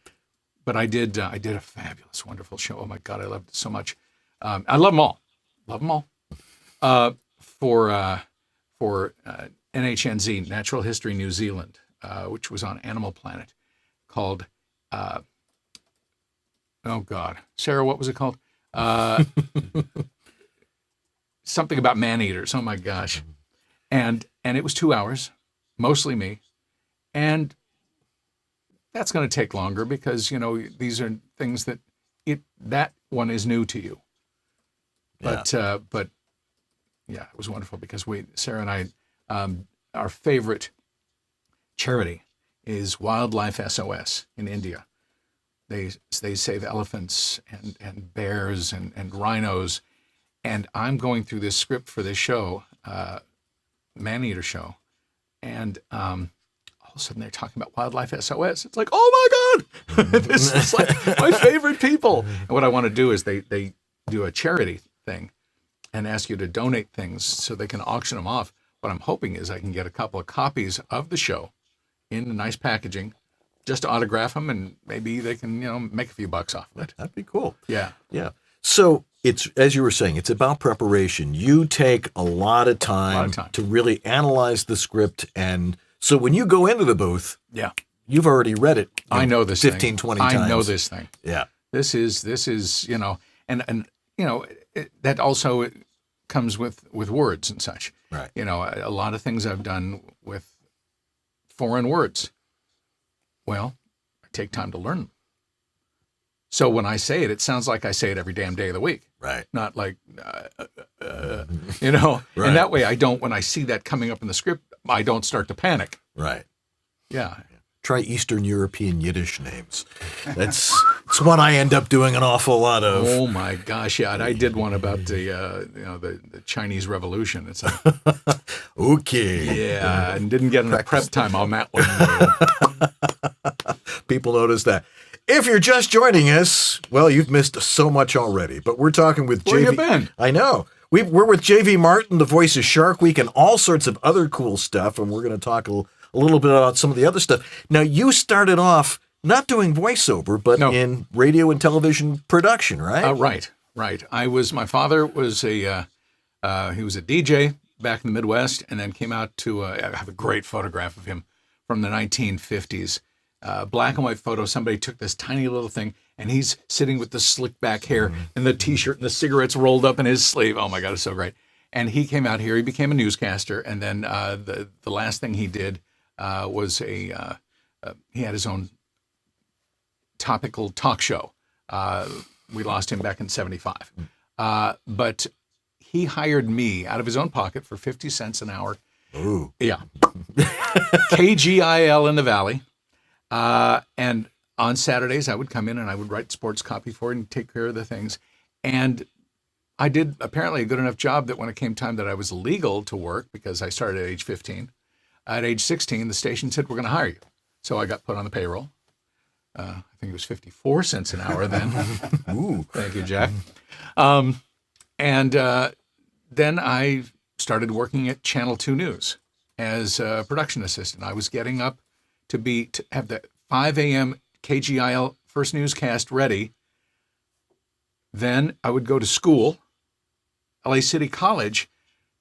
But I did a fabulous, wonderful show. Oh my God, I loved it so much. I love them all. Love them all. For NHNZ, Natural History New Zealand, which was on Animal Planet, called, oh God, Sarah, what was it called? Something about man-eaters. Oh my gosh. And it was 2 hours, mostly me. And that's going to take longer because, these are things that that one is new to you. But yeah, it was wonderful because Sarah and I, our favorite charity is Wildlife SOS in India. They save elephants and bears and rhinos. And I'm going through this script for this show, Man-Eater show. And all of a sudden they're talking about Wildlife SOS. It's like, oh my God, this is like my favorite people. And what I want to do is they do a charity thing. and ask you to donate things so they can auction them off. What I'm hoping is I can get a couple of copies of the show in nice packaging, just to autograph them, and maybe they can, make a few bucks off of it. That'd be cool. Yeah. Yeah. So it's, as you were saying, it's about preparation. You take a lot of time, to really analyze the script. And so when you go into the booth, yeah, you've already read it. I know this 15, 20 times. I know this thing. Yeah. This is, that also comes with words and such. Right. A lot of things I've done with foreign words. Well, I take time to learn them. So when I say it, it sounds like I say it every damn day of the week. Right. Not like, Right. And that way when I see that coming up in the script, I don't start to panic. Right. Yeah. Try Eastern European Yiddish names. It's what I end up doing an awful lot of. Oh my gosh, yeah. And I did one about the Chinese Revolution. It's like, okay. Yeah, and didn't get enough prep time on that one. People notice that. If you're just joining us, well, you've missed so much already. But we're talking with Where JV. you been? I know. We're with JV Martin, the voice of Shark Week, and all sorts of other cool stuff. And we're going to talk a little bit about some of the other stuff. Now, you started off not doing voiceover, but in radio and television production, right? Right. My father was he was a DJ back in the Midwest, and then came out to, I have a great photograph of him from the 1950s. Black and white photo. Somebody took this tiny little thing, and he's sitting with the slick back hair and the T-shirt and the cigarettes rolled up in his sleeve. Oh my God, it's so great. And he came out here. He became a newscaster, and then the last thing he did was he had his own topical talk show. We lost him back in '75, but he hired me out of his own pocket for 50 cents an hour. Ooh. Yeah. KGIL in the Valley. And on Saturdays, I would come in and I would write sports copy for it and take care of the things. And I did apparently a good enough job that when it came time that I was legal to work, because I started at age 15, at age 16, the station said, we're going to hire you. So I got put on the payroll. I think it was 54 cents an hour then. Ooh. Thank you, Jack. Then I started working at Channel 2 News as a production assistant. I was getting up to have the 5 a.m. KGIL first newscast ready. Then I would go to school, LA City College,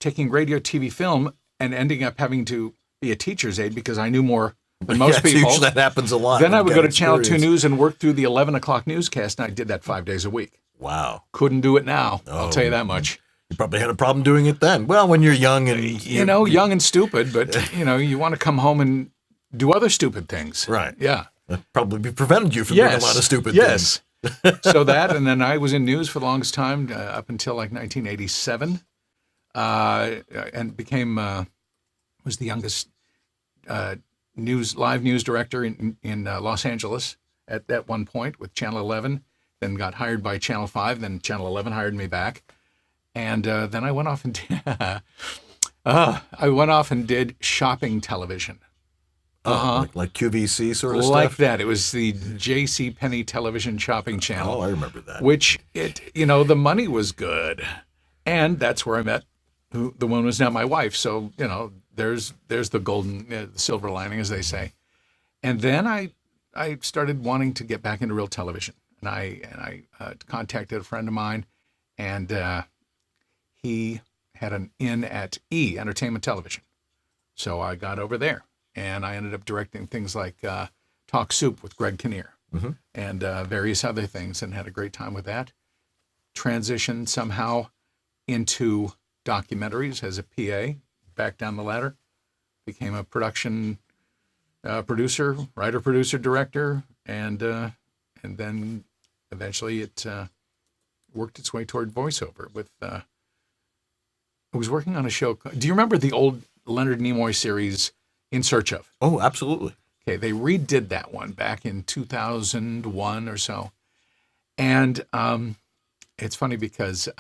taking radio, TV, film, and ending up having to be a teacher's aide because I knew more than most people. Usually that happens a lot. Then I would go to Channel 2 News and work through the 11 o'clock newscast, and I did that 5 days a week. Wow. Couldn't do it now, I'll tell you that much. You probably had a problem doing it then. Well, when you're young and... young and stupid, but, you want to come home and do other stupid things. Right. Yeah. That probably prevented you from doing a lot of stupid things. So that, and then I was in news for the longest time, up until like 1987, and became, was the youngest live news director in Los Angeles at one point with Channel 11, then got hired by Channel 5, then Channel 11 hired me back. And then I went off and did shopping television. Like QVC sort of stuff? Like that. It was the J.C. Penney television shopping channel. Oh, I remember that. Which, the money was good. And that's where I met the one who's now my wife. So, there's the golden, the silver lining, as they say. And then I started wanting to get back into real television. And I contacted a friend of mine, and he had an in at E, Entertainment Television. So I got over there. And I ended up directing things like Talk Soup with Greg Kinnear and various other things, and had a great time with that. Transitioned somehow into documentaries as a PA, back down the ladder. Became a production producer, writer, producer, director, and then eventually it worked its way toward voiceover. I was working on a show. Do you remember the old Leonard Nimoy series, In Search Of? Oh, absolutely. Okay, they redid that one back in 2001 or so. And it's funny because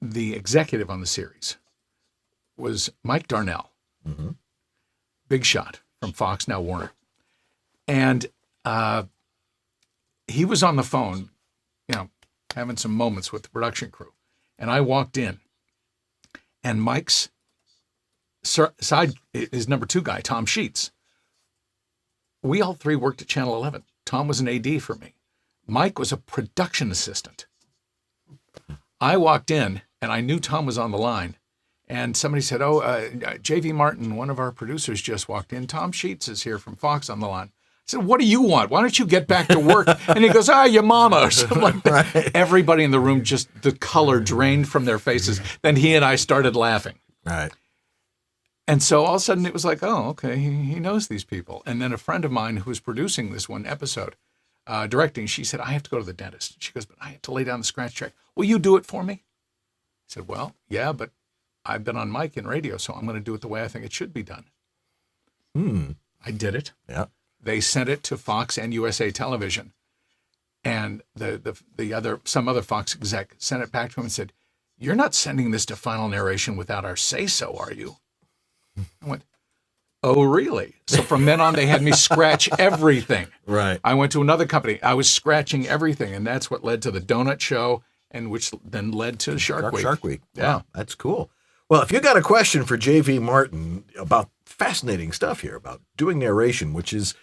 the executive on the series was Mike Darnell, big shot from Fox, now Warner. And he was on the phone, having some moments with the production crew. And I walked in, and Mike's side, his number 2 guy, Tom Sheets, we all 3 worked at Channel 11. Tom was an AD for me. Mike was a production assistant. I walked in, and I knew Tom was on the line. And somebody said, J.V. Martin, one of our producers, just walked in. Tom Sheets is here from Fox on the line. I said, what do you want? Why don't you get back to work? And he goes, your mama, or something like that. Right. Everybody in the room, just the color drained from their faces. Then he and I started laughing. Right. And so all of a sudden it was like, oh, okay, he knows these people. And then a friend of mine who was producing this one episode, directing, she said, I have to go to the dentist. She goes, but I have to lay down the scratch track. Will you do it for me? I said, well, yeah, but I've been on mic and radio, so I'm going to do it the way I think it should be done. I did it. Yeah. They sent it to Fox and USA Television. And some other Fox exec sent it back to him and said, you're not sending this to final narration without our say-so, are you? I went, oh, really? So from then on, they had me scratch everything. Right. I went to another company. I was scratching everything, and that's what led to the Donut Show, and which then led to Shark Week. Shark Week. Yeah. Wow, that's cool. Well, if you got a question for J.V. Martin about fascinating stuff here, about doing narration, which is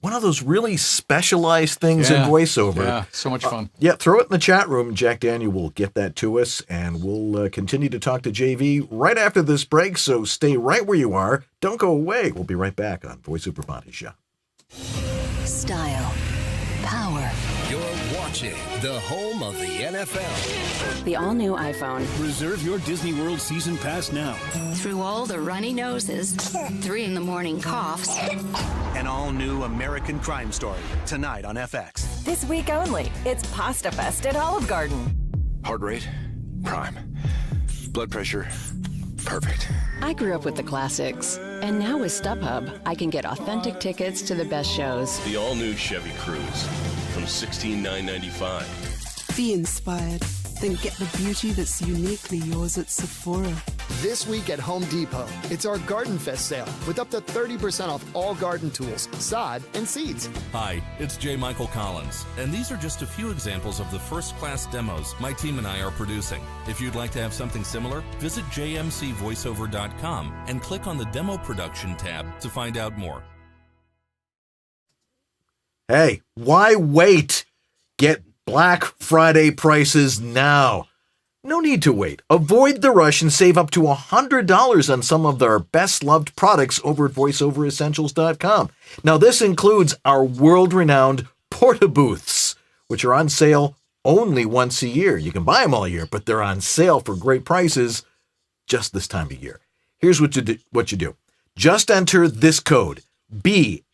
one of those really specialized things in voiceover. Yeah, so much fun. Throw it in the chat room. Jack Daniel will get that to us, and we'll continue to talk to JV right after this break, so stay right where you are. Don't go away. We'll be right back on VoiceOver Body Shop. Style. Power. You're watching the home of the NFL. The all-new iPhone. Reserve your Disney World season pass now. Through all the runny noses, 3 a.m. coughs. An all-new American Crime Story, tonight on FX. This week only, it's Pasta Fest at Olive Garden. Heart rate, prime. Blood pressure, perfect. I grew up with the classics, and now with StubHub, I can get authentic tickets to the best shows. The all-new Chevy Cruze from $16,995. Be inspired, then get the beauty that's uniquely yours at Sephora. This week at Home Depot, it's our Garden Fest sale with up to 30% off all garden tools, sod, and seeds. Hi, it's J. Michael Collins, and these are just a few examples of the first-class demos my team and I are producing. If you'd like to have something similar, visit jmcvoiceover.com and click on the Demo Production tab to find out more. Hey, why wait? Get Black Friday prices now. No need to wait. Avoid the rush and save up to $100 on some of their best-loved products over at voiceoveressentials.com. Now, this includes our world-renowned Portabooths, which are on sale only once a year. You can buy them all year, but they're on sale for great prices just this time of year. Here's what you do. Just enter this code, BLKF,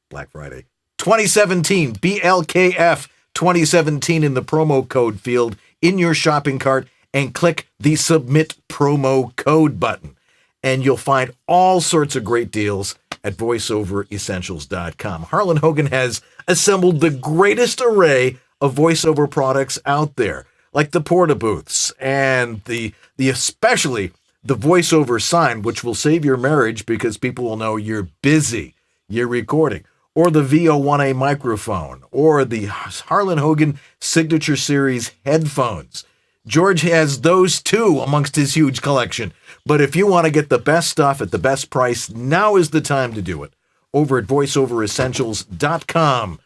Black Friday, 2017, BLKF 2017 in the promo code field in your shopping cart and click the Submit Promo Code button. And you'll find all sorts of great deals at voiceoveressentials.com. Harlan Hogan has assembled the greatest array of voiceover products out there, like the Portabooths and the especially the voiceover sign, which will save your marriage because people will know you're busy, you're recording. Or the VO1A microphone, or the Harlan Hogan Signature Series headphones. George has those too amongst his huge collection. But if you want to get the best stuff at the best price, now is the time to do it. Over at voiceoveressentials.com.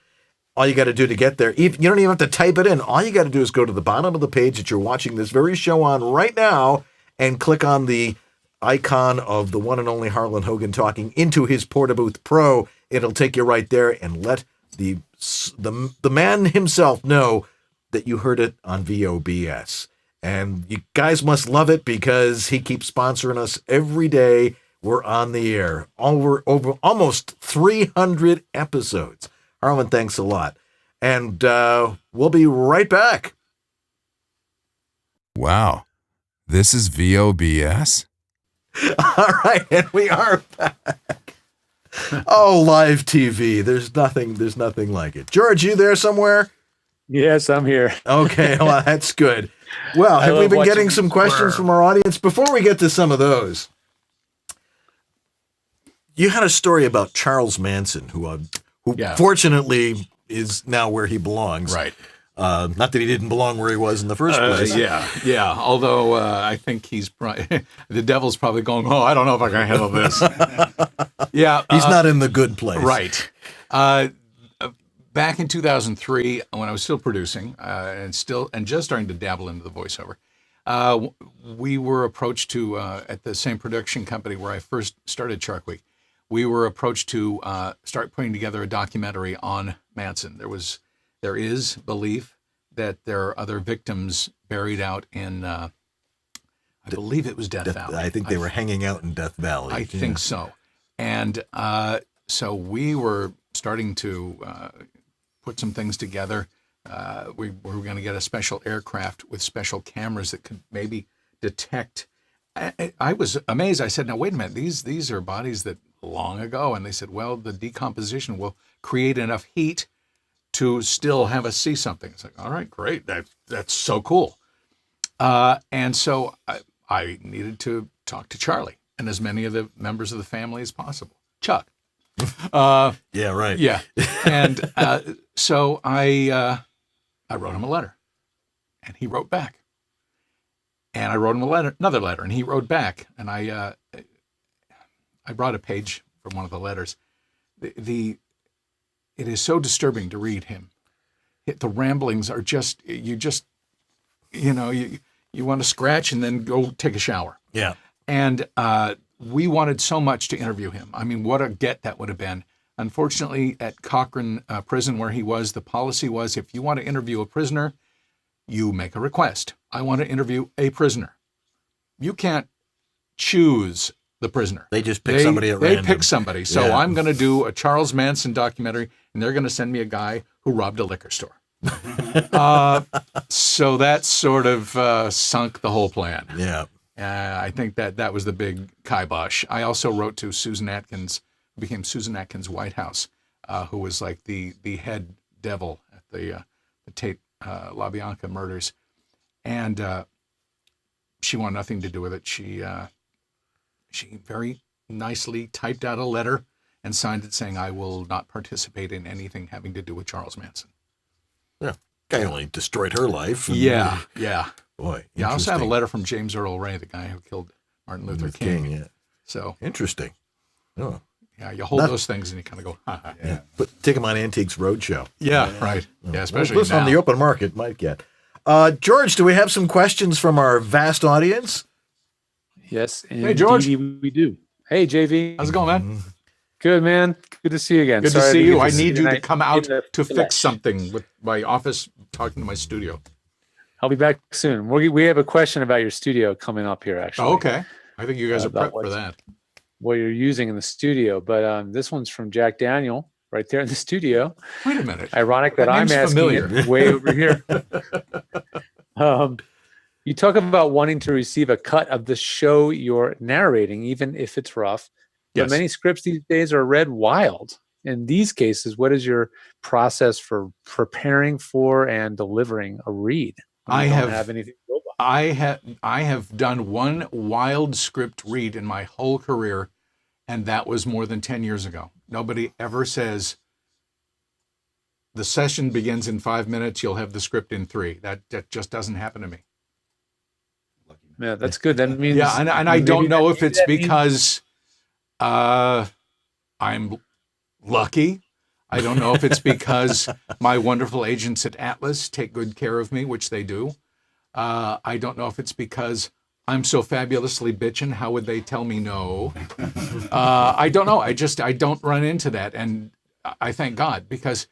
All you got to do to get there, you don't even have to type it in. All you got to do is go to the bottom of the page that you're watching this very show on right now and click on the icon of the one and only Harlan Hogan talking into his Portabooth Pro. It'll take you right there and let the man himself know that you heard it on VOBS. And you guys must love it because he keeps sponsoring us every day. We're on the air. Over almost 300 episodes. Harlan, thanks a lot. And we'll be right back. Wow. This is VOBS? All right, and we are back. Oh, live TV. There's nothing like it. George, you there somewhere? Yes, I'm here. Okay, well, that's good. Well, have we been getting some questions from our audience? Before we get to some of those, you had a story about Charles Manson, who fortunately is now where he belongs. Right. Not that he didn't belong where he was in the first place. Yeah. Although I think he's the devil's probably going, oh, I don't know if I can handle this. Yeah. He's not in the good place. Right. Back in 2003, when I was still producing and just starting to dabble into the voiceover, we were approached to, at the same production company where I first started Shark Week, we were approached to start putting together a documentary on Manson. There is belief that there are other victims buried out in, I believe it was Death Valley. I think they were hanging out in Death Valley. I think so. And so we were starting to put some things together. We were going to get a special aircraft with special cameras that could maybe detect. I was amazed. I said, now, wait a minute. These are bodies that long ago. And they said, well, the decomposition will create enough heat to still have us see something. It's like, all right, great. That's so cool. And so I needed to talk to Charlie and as many of the members of the family as possible. Chuck. Yeah, right. Yeah. And so I wrote him a letter, and he wrote back. And I wrote him another letter, and he wrote back. And I brought a page from one of the letters. It is so disturbing to read him. The ramblings are just you want to scratch and then go take a shower. Yeah. And we wanted so much to interview him. I mean, what a get that would have been. Unfortunately, at Cochrane prison where he was, the policy was if you want to interview a prisoner, you make a request. I want to interview a prisoner. You can't choose the prisoner. They just pick somebody at random. They pick somebody. So I'm going to do a Charles Manson documentary, and they're going to send me a guy who robbed a liquor store. So that sort of sunk the whole plan. Yeah. I think that was the big kibosh. I also wrote to Susan Atkins, who became Susan Atkins Whitehouse, who was like the head devil at the Tate LaBianca murders. And she wanted nothing to do with it. She very nicely typed out a letter and signed it saying, I will not participate in anything having to do with Charles Manson. Yeah. Guy only destroyed her life. Yeah. Boy. Yeah, I also have a letter from James Earl Ray, the guy who killed Martin Luther King. Yeah. So interesting. Oh. Yeah, you hold those things and you kind of go, ha. Yeah. But take them on Antiques Roadshow. Yeah, right. Yeah, especially listen now. on the open market might get. George, do we have some questions from our vast audience? Yes. Hey, George. We do. Hey, JV. How's it going, man? Good, man. Good to see you again. Good to see you. I need you to come out to flesh. fix something with my office, talking to my studio. I'll be back soon. We have a question about your studio coming up here, actually. Oh, okay. I think you guys are prepped for that. What you're using in the studio. But this one's from Jack Daniel right there in the studio. Wait a minute. Ironic that I'm asking familiar. it way over here. You talk about wanting to receive a cut of the show you're narrating, even if it's rough. Yes. But many scripts these days are read wild. In these cases, what is your process for preparing for and delivering a read? I have anything to go by. I have done one wild script read in my whole career, and that was more than 10 years ago. Nobody ever says the session begins in 5 minutes, you'll have the script in 3. That just doesn't happen to me. Yeah, that's good. That means and I don't know if it's because I'm lucky. I don't know if it's because my wonderful agents at Atlas take good care of me, which they do. I don't know if it's because I'm so fabulously bitchin'. How would they tell me no? I don't know. I don't run into that. And I thank God, because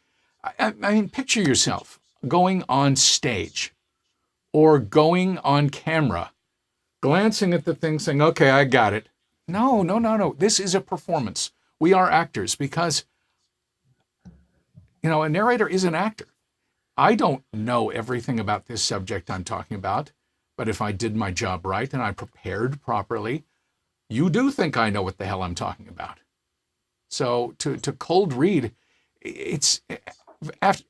I mean, picture yourself going on stage or going on camera, glancing at the thing saying, okay, I got it. No. This is a performance. We are actors because, a narrator is an actor. I don't know everything about this subject I'm talking about, but if I did my job right and I prepared properly, you do think I know what the hell I'm talking about. So to cold read, it's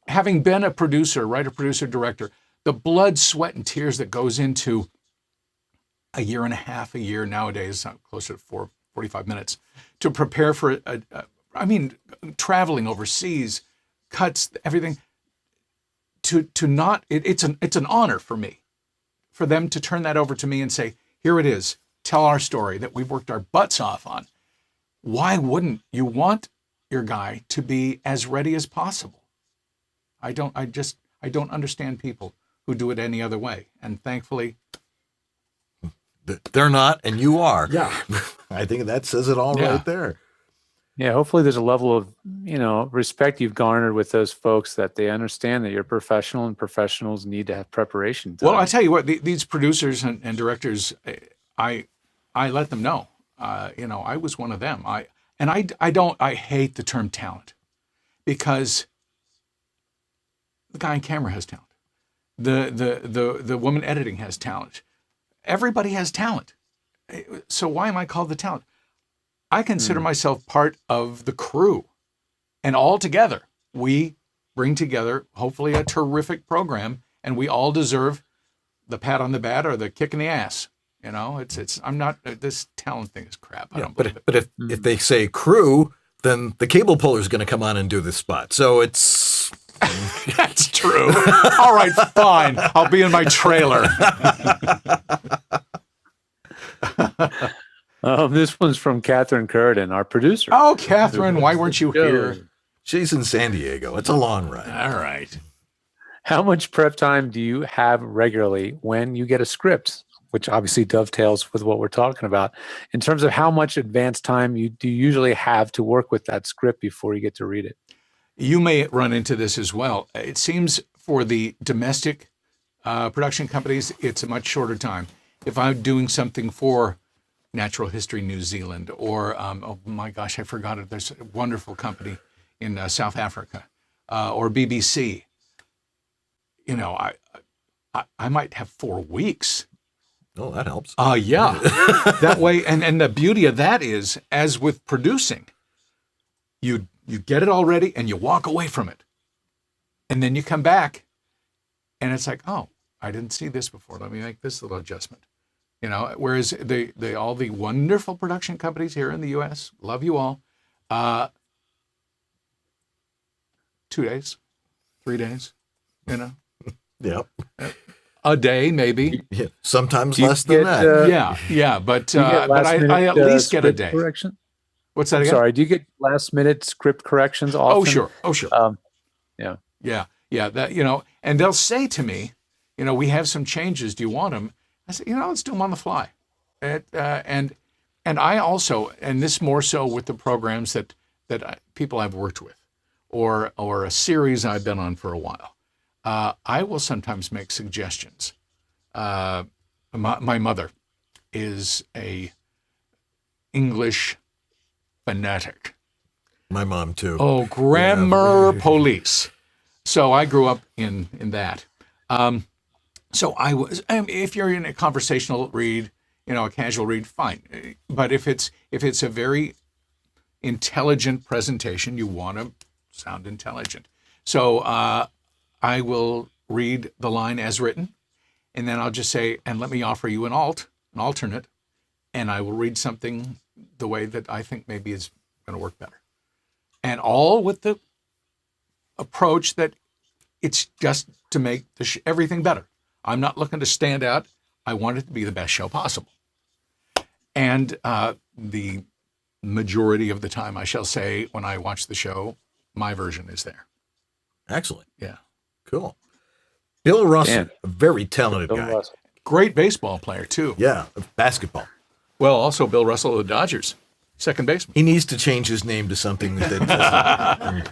having been a producer, writer, producer, director, the blood, sweat, and tears that goes into a year and a half, a year nowadays, closer to 45 minutes, to prepare for traveling overseas, cuts, everything, to not, it's an honor for me, for them to turn that over to me and say, here it is, tell our story that we've worked our butts off on. Why wouldn't you want your guy to be as ready as possible? I don't understand people who do it any other way. And thankfully, they're not, and you are. Yeah. I think that says it all right there. Yeah, hopefully there's a level of, respect you've garnered with those folks that they understand that you're professional and professionals need to have preparation time. Well, I tell you what, these producers and directors, I let them know. I was one of them. I hate the term talent, because the guy on camera has talent. The woman editing has talent. Everybody has talent. So why am I called the talent? I consider myself part of the crew, and all together we bring together hopefully a terrific program, and we all deserve the pat on the back or the kick in the ass. I'm not, this talent thing is crap. I don't believe it. But if they say crew, then the cable puller is going to come on and do this spot. So it's... That's true. All right, fine. I'll be in my trailer. This one's from Catherine Curtin, our producer. Oh, Catherine, why weren't you here? She's in San Diego. It's a long ride. All right. How much prep time do you have regularly when you get a script? Which obviously dovetails with what we're talking about. In terms of how much advance time you usually have to work with that script before you get to read it. You may run into this as well. It seems for the domestic production companies, it's a much shorter time. If I'm doing something for Natural History New Zealand, or oh my gosh, I forgot it. There's a wonderful company in South Africa, or BBC. I might have 4 weeks. Oh, that helps. Yeah. That way, and the beauty of that is, as with producing, you get it all ready and you walk away from it. And then you come back and it's like, oh, I didn't see this before. Let me make this little adjustment. Whereas all the wonderful production companies here in the US, love you all, 2 days, 3 days, Yep. A day, maybe. Yeah, sometimes less than that. Yeah, but I at least get a day. Correction? What's that again? Sorry, do you get last minute script corrections often? Oh, sure. Yeah. Yeah. That, and they'll say to me, we have some changes. Do you want them? I say, let's do them on the fly. And I also, and this more so with the programs that people I've worked with, or a series I've been on for a while. I will sometimes make suggestions. My mother is a English fanatic. My mom too. Oh, grammar police. So I grew up in that. So if you're in a conversational read, a casual read, fine. But if it's a very intelligent presentation, you want to sound intelligent. So I will read the line as written, and then I'll just say, and let me offer you an alternate, and I will read something the way that I think maybe is going to work better. And all with the approach that it's just to make everything better. I'm not looking to stand out. I want it to be the best show possible. And the majority of the time, I shall say, when I watch the show, my version is there. Excellent. Yeah. Cool. Bill Russell, a very talented guy. Russell. Great baseball player, too. Yeah, basketball. Well, also Bill Russell of the Dodgers, second baseman. He needs to change his name to something that...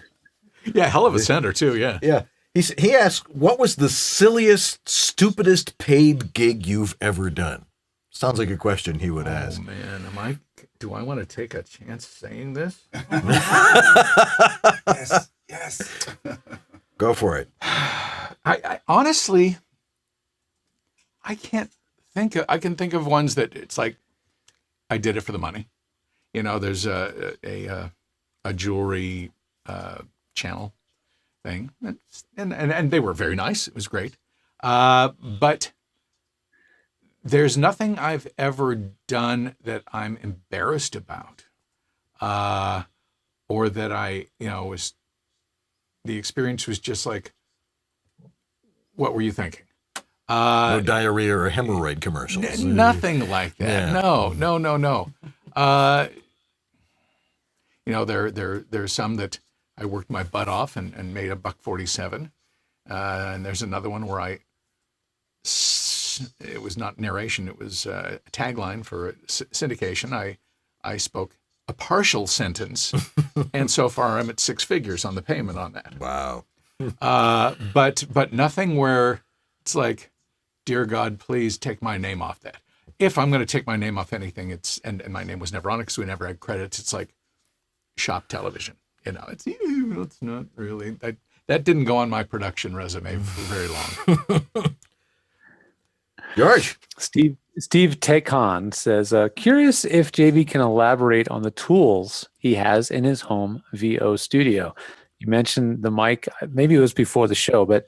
Yeah, hell of a center, too, yeah. Yeah. He asked, what was the silliest, stupidest paid gig you've ever done? Sounds like a question he would ask. Oh, man, do I want to take a chance saying this? Yes. Go for it. I honestly, I can think of ones that it's like, I did it for the money. There's a jewelry channel thing, and they were very nice. It was great. But there's nothing I've ever done that I'm embarrassed about, or that the experience was just like, What were you thinking? No diarrhea or hemorrhoid commercials. Nothing like that. Yeah. No. There's some that I worked my butt off and made $1.47. And there's another one where it was not narration, it was a tagline for syndication. I spoke a partial sentence, and so far I'm at 6 figures on the payment on that. Wow. But nothing where it's like, dear God, please take my name off that. If I'm going to take my name off anything, and my name was never on it because we never had credits, it's like shop television. It's not really. That didn't go on my production resume for very long. George. Steve Tekon says, curious if JV can elaborate on the tools he has in his home VO studio. You mentioned the mic. Maybe it was before the show, but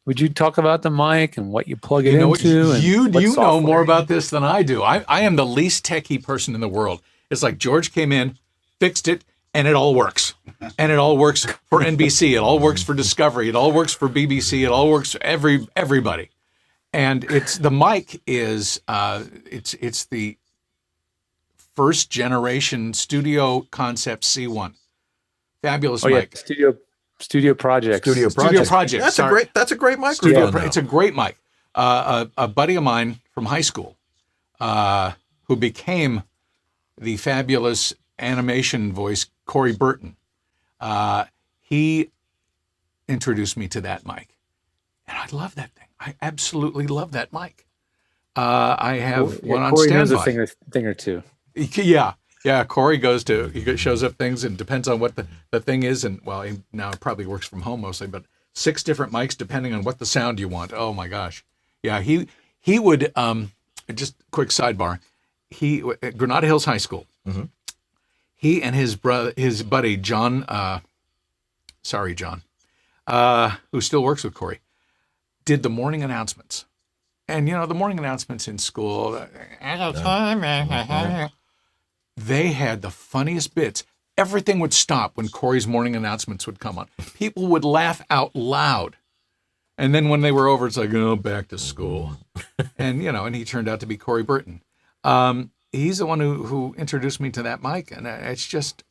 would you talk about the mic and what you plug it into? You know more about this than I do. I am the least techie person in the world. It's like George came in, fixed it, and it all works. And it all works for NBC. It all works for Discovery. It all works for BBC. It all works for everybody. And the mic is it's the first generation studio concept C1. Fabulous mic. Yeah, Studio Projects. Studio Projects. That's a great microphone. It's a great mic. A buddy of mine from high school, who became the fabulous animation voice Corey Burton, he introduced me to that mic, and I love that thing. I absolutely love that mic. I have one on Corey standby. knows a thing or two. Yeah. Corey shows up things, and depends on what the thing is. And well, he now probably works from home mostly, but 6 different mics depending on what the sound you want. Oh my gosh. Yeah. He would, just quick sidebar. He, at Granada Hills High School, he and his buddy, John, who still works with Corey, did the morning announcements. And, the morning announcements in school, they had the funniest bits. Everything would stop when Corey's morning announcements would come on. People would laugh out loud. And then when they were over, it's like, back to school. And, and he turned out to be Corey Burton. He's the one who introduced me to that mic. And it's just,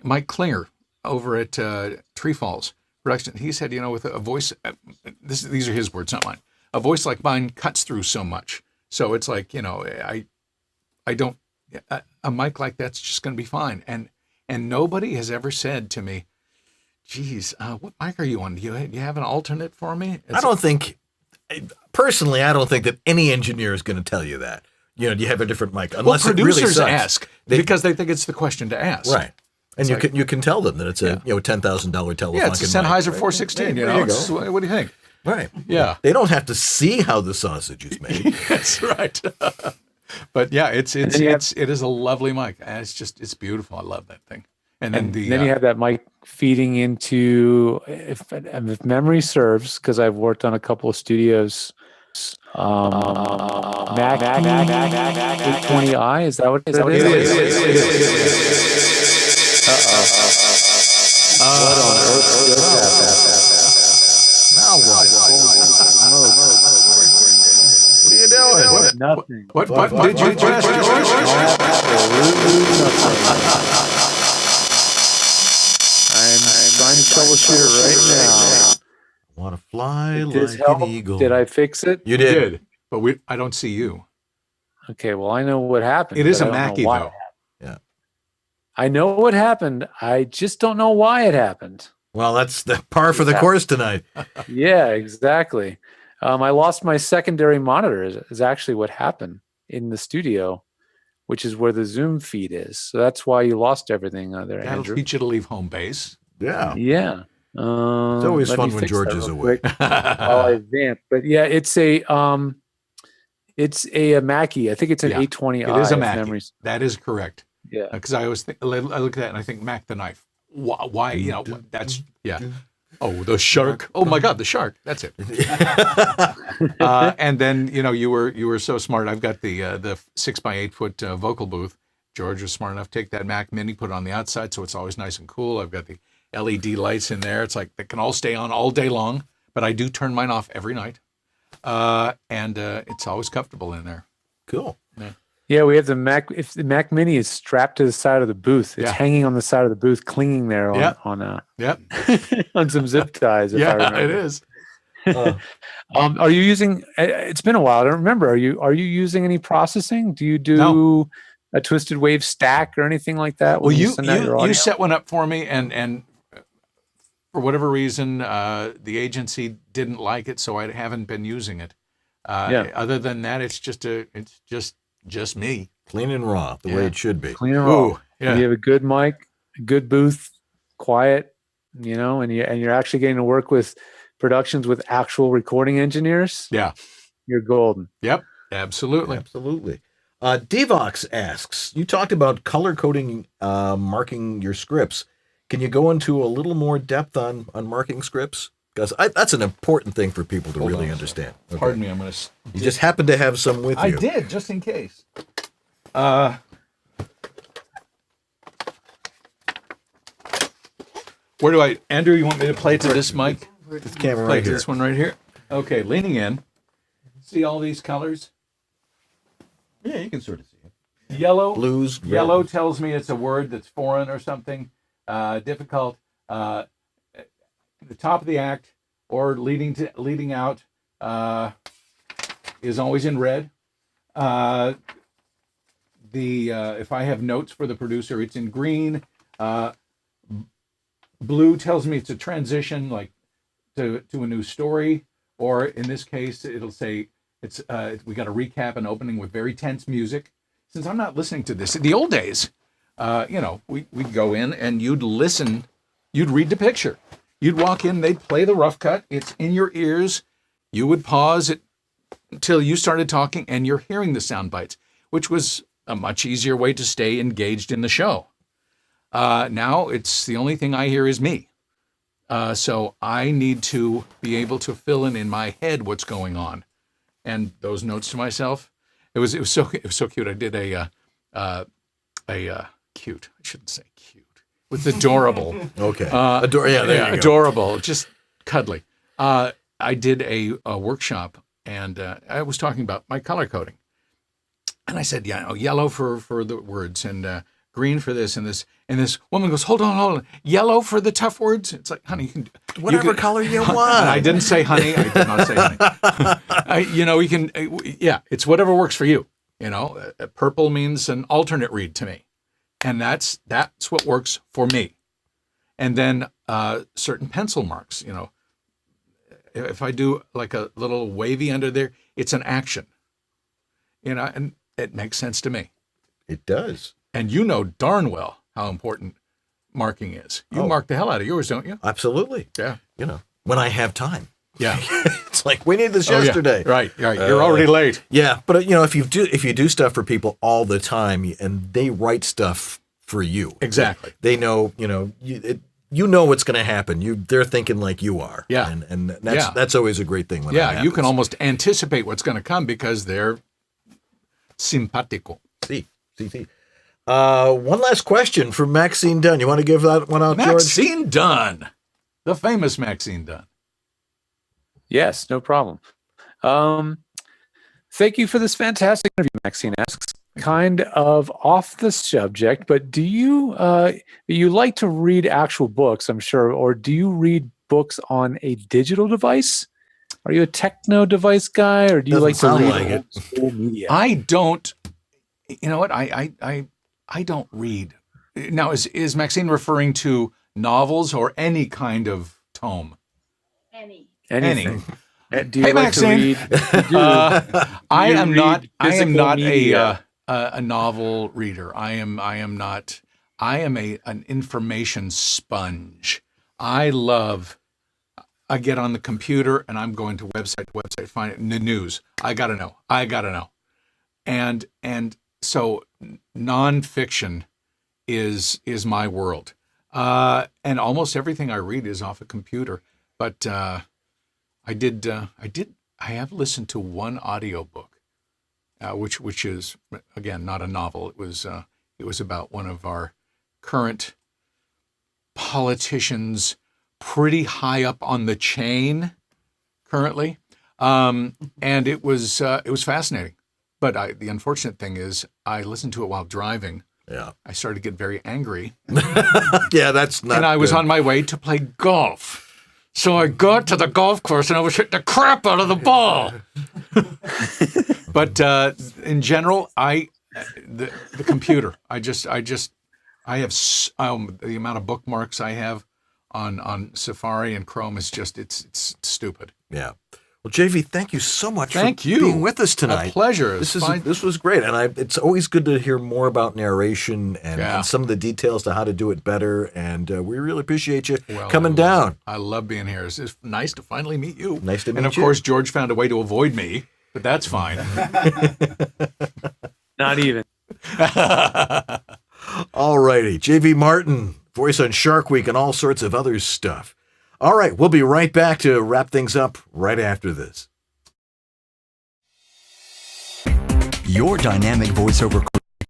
Mike Klinger over at Tree Falls Production, he said, with a voice, these are his words, not mine. A voice like mine cuts through so much. So it's like, I don't, a mic like that's just going to be fine. And nobody has ever said to me, geez, what mic are you on? Do you have an alternate for me? Personally, I don't think that any engineer is going to tell you that. Do you have a different mic? Unless producers it really sucks. ask because they think it's the question to ask. Right. And you can tell them that it's a $10,000 Telefunken. Yeah, it's a Sennheiser 416. There you go. What do you think? Right. Yeah. They don't have to see how the sausage is made. That's right. But yeah, it is a lovely mic. And it's beautiful. I love that thing. And then you have that mic feeding into, if memory serves, because I've worked on a couple of studios. Mac 820i, is that what it is? What on earth is that? Now what? What are you doing? Nothing. What did you just, George? I'm trying to troubleshoot it right now. Want to fly like an eagle. Did I fix it? You did. But I don't see you. Okay, well, I know what happened. It is a Mackie, though. Yeah. I know what happened. I just don't know why it happened. Well, that's the par for the course tonight. Yeah, exactly. I lost my secondary monitor is actually what happened in the studio, which is where the Zoom feed is. So that's why you lost everything there, That'll Andrew. teach you to leave home base. Yeah. Yeah. It's always fun when George is away. While I vamp. But yeah, it's a Mackie. I think it's an 820i. It is a Mackie. That is correct. Yeah. Because I always think, I look at that and I think Mac the knife. Why? That's, yeah. Oh, the shark. Oh my God, the shark. That's it. And then, you were so smart. I've got the 6x8 foot vocal booth. George was smart enough to take that Mac Mini, put it on the outside, so it's always nice and cool. I've got the LED lights in there. It's like they can all stay on all day long, but I do turn mine off every night. And it's always comfortable in there. Cool. Yeah, we have the Mac. If the Mac Mini is strapped to the side of the booth, it's hanging on the side of the booth, clinging there on on some zip ties. If I remember. It is. Are you using? It's been a while. I don't remember. Are you using any processing? Do you do a twisted wave stack or anything like that? Well, you set one up for me, and for whatever reason, the agency didn't like it, so I haven't been using it. Other than that, it's just me. Clean and raw, the way it should be. Clean and raw. Yeah. You have a good mic, a good booth, quiet, and you're actually getting to work with productions with actual recording engineers. Yeah. You're golden. Yep. Absolutely. Absolutely. Devox asks, you talked about color coding, marking your scripts. Can you go into a little more depth on marking scripts? Because that's an important thing for people to really understand. Okay. Pardon me, I'm going to... You just happen to have some with you. I did, just in case. Where do Andrew, you want me to play to this mic? This camera play right to here. This one right here? Okay, leaning in. See all these colors? Yeah, you can sort of see it. Yellow. Blues. Yellow tells me it's a word that's foreign or something, difficult. The top of the act or leading out is always in red. If I have notes for the producer, it's in green. Blue tells me it's a transition, like to a new story, or in this case, it'll say it's we got a recap and opening with very tense music. Since I'm not listening to this, in the old days, we'd go in and you'd listen, you'd read the picture. You'd walk in, they'd play the rough cut. It's in your ears. You would pause it until you started talking and you're hearing the sound bites, which was a much easier way to stay engaged in the show. Now it's the only thing I hear is me. So I need to be able to fill in my head what's going on. And those notes to myself, it was so cute. I did a cute, I shouldn't say cute. With adorable. Okay. There you go. Adorable. Just cuddly. I did a workshop and I was talking about my color coding. And I said, yellow for the words and green for this and this. And this woman goes, hold on. Yellow for the tough words. It's like, honey, whatever color you want. I didn't say honey. I did not say honey. It's whatever works for you. Purple means an alternate read to me. And that's what works for me. And then certain pencil marks, if I do like a little wavy under there, it's an action, and it makes sense to me. It does. And you know darn well how important marking is. You mark the hell out of yours, don't you? Absolutely. Yeah. When I have time. Yeah. It's like, we need this yesterday. Yeah. Right. You're already late. Yeah. But if you do stuff for people all the time and they write stuff for you. Exactly. They know, you know what's going to happen. They're thinking like you are. Yeah. And that's always a great thing when that happens. You can almost anticipate what's going to come because they're simpatico. See. One last question from Maxine Dunn. You want to give that one out, George? Maxine Dunn. The famous Maxine Dunn. Yes, no problem. Thank you for this fantastic interview, Maxine asks. Kind of off the subject, but do you like to read actual books, I'm sure, or do you read books on a digital device? Are you a techno device guy, or do you like to read old school media? I don't. You know what? I don't read. Now, is Maxine referring to novels or any kind of tome? Anything. Do you like Maxine. To read? I am not a novel reader. I am not. I am an information sponge. I get on the computer and I'm going to website to website, find it in the news. I gotta know. And so nonfiction is my world. And almost everything I read is off a computer. But I have listened to one audiobook, which is, again, not a novel. It was about one of our current politicians pretty high up on the chain currently, and it was fascinating. But the unfortunate thing is, I listened to it while driving. Yeah, I started to get very angry. Yeah, that's not. And I was good. on my way to play golf. So I got to the golf course and I was hitting the crap out of the ball. But in general, the computer. I have the amount of bookmarks I have on Safari and Chrome is just it's stupid. Yeah. Well, JV, thank you so much Thank for you. being with us tonight. A pleasure. This was great, and it's always good to hear more about narration and some of the details to how to do it better. And we really appreciate you coming down. I love being here. It's nice to finally meet you. Nice to meet you. And of course, George found a way to avoid me, but that's fine. Not even. All righty, JV Martin, voice on Shark Week and all sorts of other stuff. All right, we'll be right back to wrap things up right after this. Your dynamic voiceover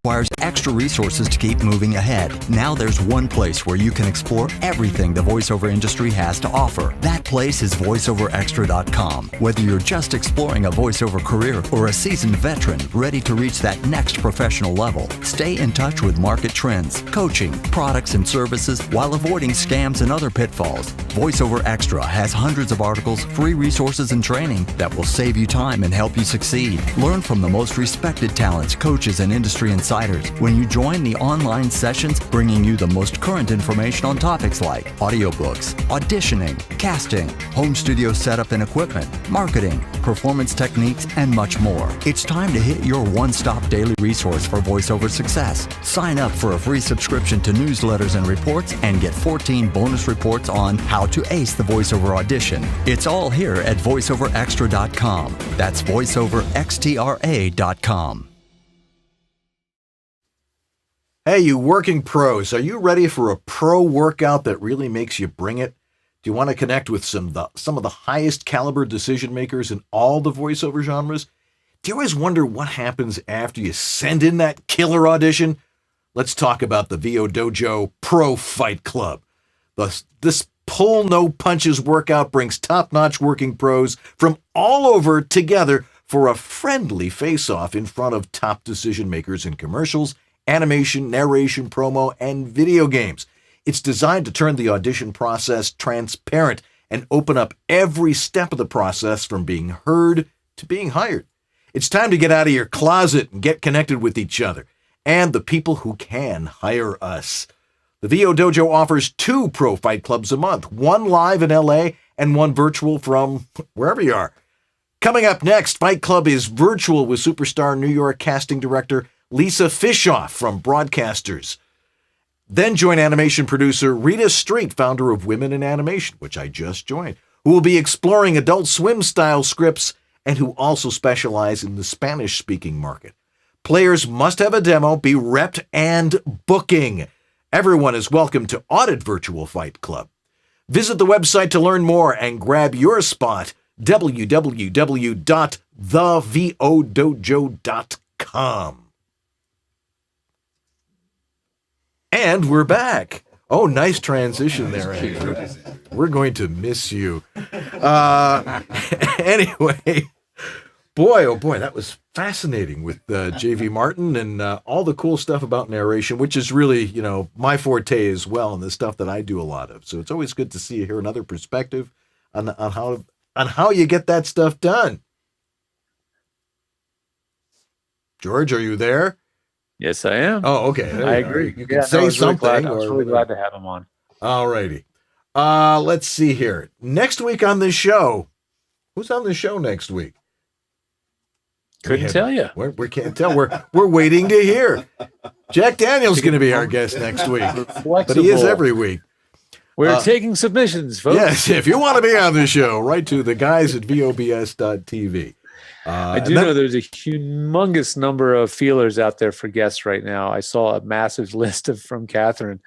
requires extra resources to keep moving ahead. Now there's one place where you can explore everything the voiceover industry has to offer. That place is voiceoverextra.com. Whether you're just exploring a voiceover career or a seasoned veteran ready to reach that next professional level, stay in touch with market trends, coaching, products, and services while avoiding scams and other pitfalls. VoiceOver Extra has hundreds of articles, free resources, and training that will save you time and help you succeed. Learn from the most respected talents, coaches, and industry insiders when you join the online sessions bringing you the most current information on topics like audiobooks, auditioning, casting, home studio setup and equipment, marketing, performance techniques, and much more. It's time to hit your one-stop daily resource for voiceover success. Sign up for a free subscription to newsletters and reports and get 14 bonus reports on how to ace the voiceover audition. It's all here at voiceoverextra.com. That's voiceoverextra.com. Hey, you working pros, are you ready for a pro workout that really makes you bring it? Do you want to connect with some of the highest caliber decision makers in all the voiceover genres? Do you always wonder what happens after you send in that killer audition? Let's talk about the VO Dojo Pro Fight Club. This pull no punches workout brings top-notch working pros from all over together for a friendly face-off in front of top decision makers in commercials, animation, narration, promo, and video games. It's designed to turn the audition process transparent and open up every step of the process from being heard to being hired. It's time to get out of your closet and get connected with each other and the people who can hire us. The VO Dojo offers 2 pro fight clubs a month, one live in LA and one virtual from wherever you are. Coming up next, Fight Club is virtual with superstar New York casting director Lisa Fishoff from Broadcasters. Then join animation producer Rita Street, founder of Women in Animation, which I just joined, who will be exploring Adult Swim-style scripts and who also specialize in the Spanish-speaking market. Players must have a demo, be repped, and booking. Everyone is welcome to Audit Virtual Fight Club. Visit the website to learn more and grab your spot, www.thevodojo.com. And we're back. Oh, nice transition there, Andrew. We're going to miss you. Anyway, boy, oh boy, that was fascinating with JV Martin and all the cool stuff about narration, which is really, my forte as well, and the stuff that I do a lot of. So it's always good to see you hear another perspective on how you get that stuff done. George, are you there? Yes, I am. Oh, okay. I agree. You can say something. I was really glad to have him on. All righty. Let's see here. Next week on this show, who's on the show next week? Couldn't tell you. We can't tell. We're waiting to hear. Jack Daniels going to be our guest next week, but he is every week. We're taking submissions, folks. Yes, if you want to be on the show, write to the guys at VOBS.tv. I do know there's a humongous number of feelers out there for guests right now. I saw a massive list from Catherine.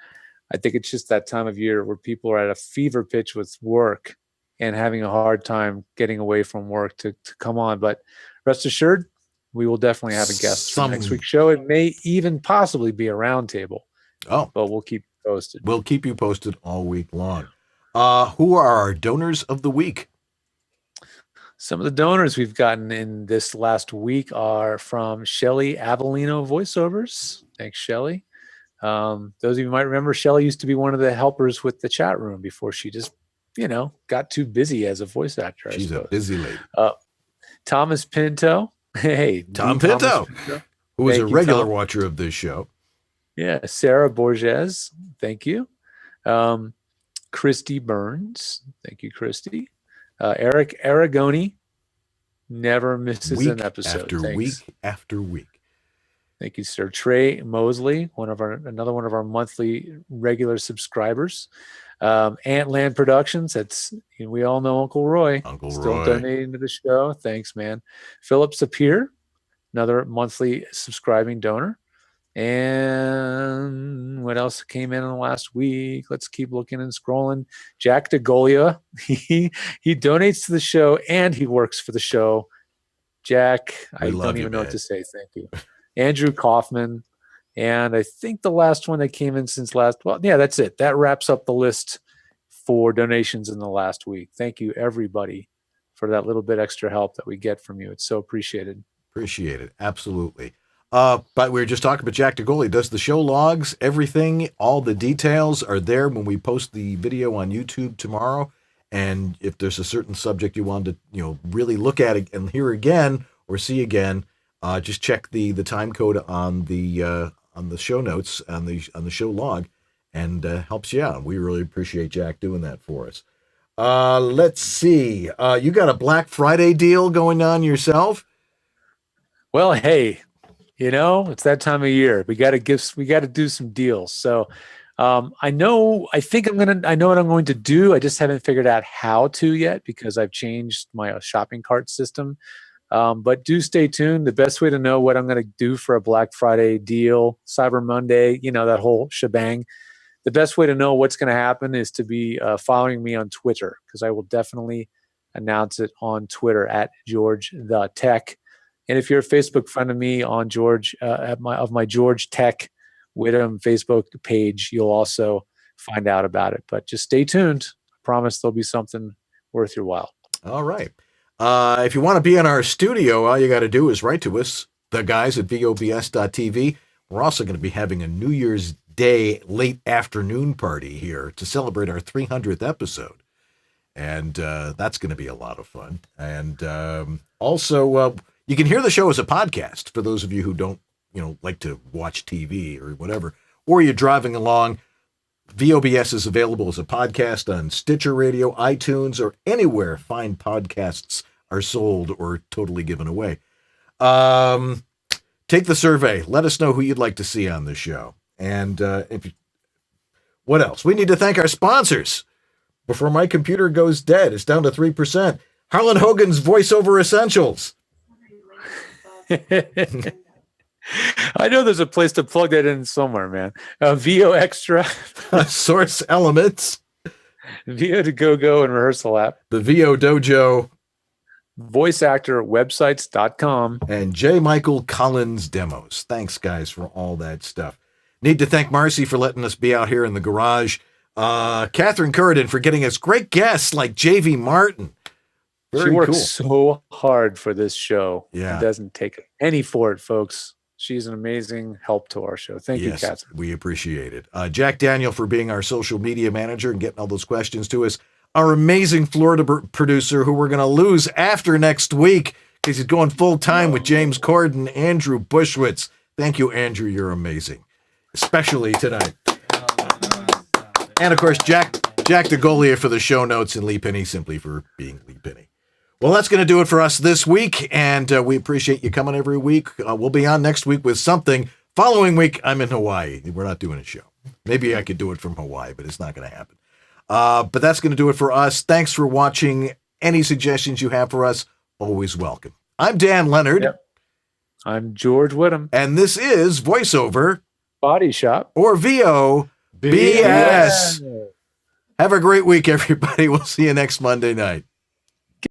I think it's just that time of year where people are at a fever pitch with work and having a hard time getting away from work to come on. But rest assured, we will definitely have a guest for next week's show. It may even possibly be a roundtable. Oh, but we'll keep posted. We'll keep you posted all week long. Who are our donors of the week? Some of the donors we've gotten in this last week are from Shelly Avellino Voiceovers. Thanks, Shelly. Those of you who might remember, Shelly used to be one of the helpers with the chat room before she just, got too busy as a voice actor. She's a busy lady. Thomas Pinto. Hey, Tom Pinto, who is a regular watcher of this show. Yeah. Sarah Borges. Thank you. Christy Burns. Thank you, Christy. Eric Aragoni never misses an episode. Week after week. Thank you, sir. Trey Mosley, another one of our monthly regular subscribers. Antland Productions. We all know Uncle Roy. Still donating to the show. Thanks, man. Philip Sapir, another monthly subscribing donor. And what else came in the last week? Let's keep looking and scrolling. Jack DeGolia, he donates to the show and he works for the show. Jack, I don't even know what to say. Thank you. Andrew Kaufman. And I think the last one that came in that's it. That wraps up the list for donations in the last week. Thank you, everybody, for that little bit extra help that we get from you. It's so appreciated. Appreciate it. Absolutely. But we were just talking about Jack DeGolia. Does the show logs, everything, all the details are there when we post the video on YouTube tomorrow. And if there's a certain subject you want to, really look at it and hear again or see again, just check the time code on the show notes on the show log, and helps you out. We really appreciate Jack doing that for us. Let's see. You got a Black Friday deal going on yourself? Well, hey. It's that time of year. We got to do some deals. So I know what I'm going to do. I just haven't figured out how to yet because I've changed my shopping cart system. But do stay tuned. The best way to know what I'm going to do for a Black Friday deal, Cyber Monday, that whole shebang. The best way to know what's going to happen is to be following me on Twitter, because I will definitely announce it on Twitter at George the Tech. And if you're a Facebook friend of me on George, my George Tech Widom Facebook page, you'll also find out about it. But just stay tuned. I promise there'll be something worth your while. All right. If you want to be in our studio, all you got to do is write to us, the guys at VOBS.tv. We're also going to be having a New Year's Day late afternoon party here to celebrate our 300th episode. And that's going to be a lot of fun. And also, you can hear the show as a podcast for those of you who don't, like to watch TV or whatever, or you're driving along. VOBS is available as a podcast on Stitcher Radio, iTunes, or anywhere fine podcasts are sold or totally given away. Take the survey. Let us know who you'd like to see on the show. And what else? We need to thank our sponsors before my computer goes dead. It's down to 3%. Harlan Hogan's Voiceover Essentials. I know there's a place to plug that in somewhere, man. VO Extra. Source Elements. VO to Go and Rehearsal App. The VO Dojo. VoiceActorWebsites.com. And J. Michael Collins Demos. Thanks, guys, for all that stuff. Need to thank Marcy for letting us be out here in the garage. Catherine Curran for getting us great guests like J.V. Martin. She works so hard for this show. Yeah. It doesn't take any for it, folks. She's an amazing help to our show. Thank you, Catherine. We appreciate it. Jack Daniel for being our social media manager and getting all those questions to us. Our amazing Florida producer who we're going to lose after next week because he's going full time with James Corden, Andrew Bushwitz. Thank you, Andrew. You're amazing, especially tonight. And of course, Jack DeGolia for the show notes and Lee Penny simply for being Lee Penny. Well, that's going to do it for us this week, and we appreciate you coming every week. We'll be on next week with something. Following week, I'm in Hawaii. We're not doing a show. Maybe I could do it from Hawaii, but it's not going to happen. But that's going to do it for us. Thanks for watching. Any suggestions you have for us, always welcome. I'm Dan Leonard. Yep. I'm George Widom. And this is Voiceover Body Shop, or VOBS. Have a great week, everybody. We'll see you next Monday night.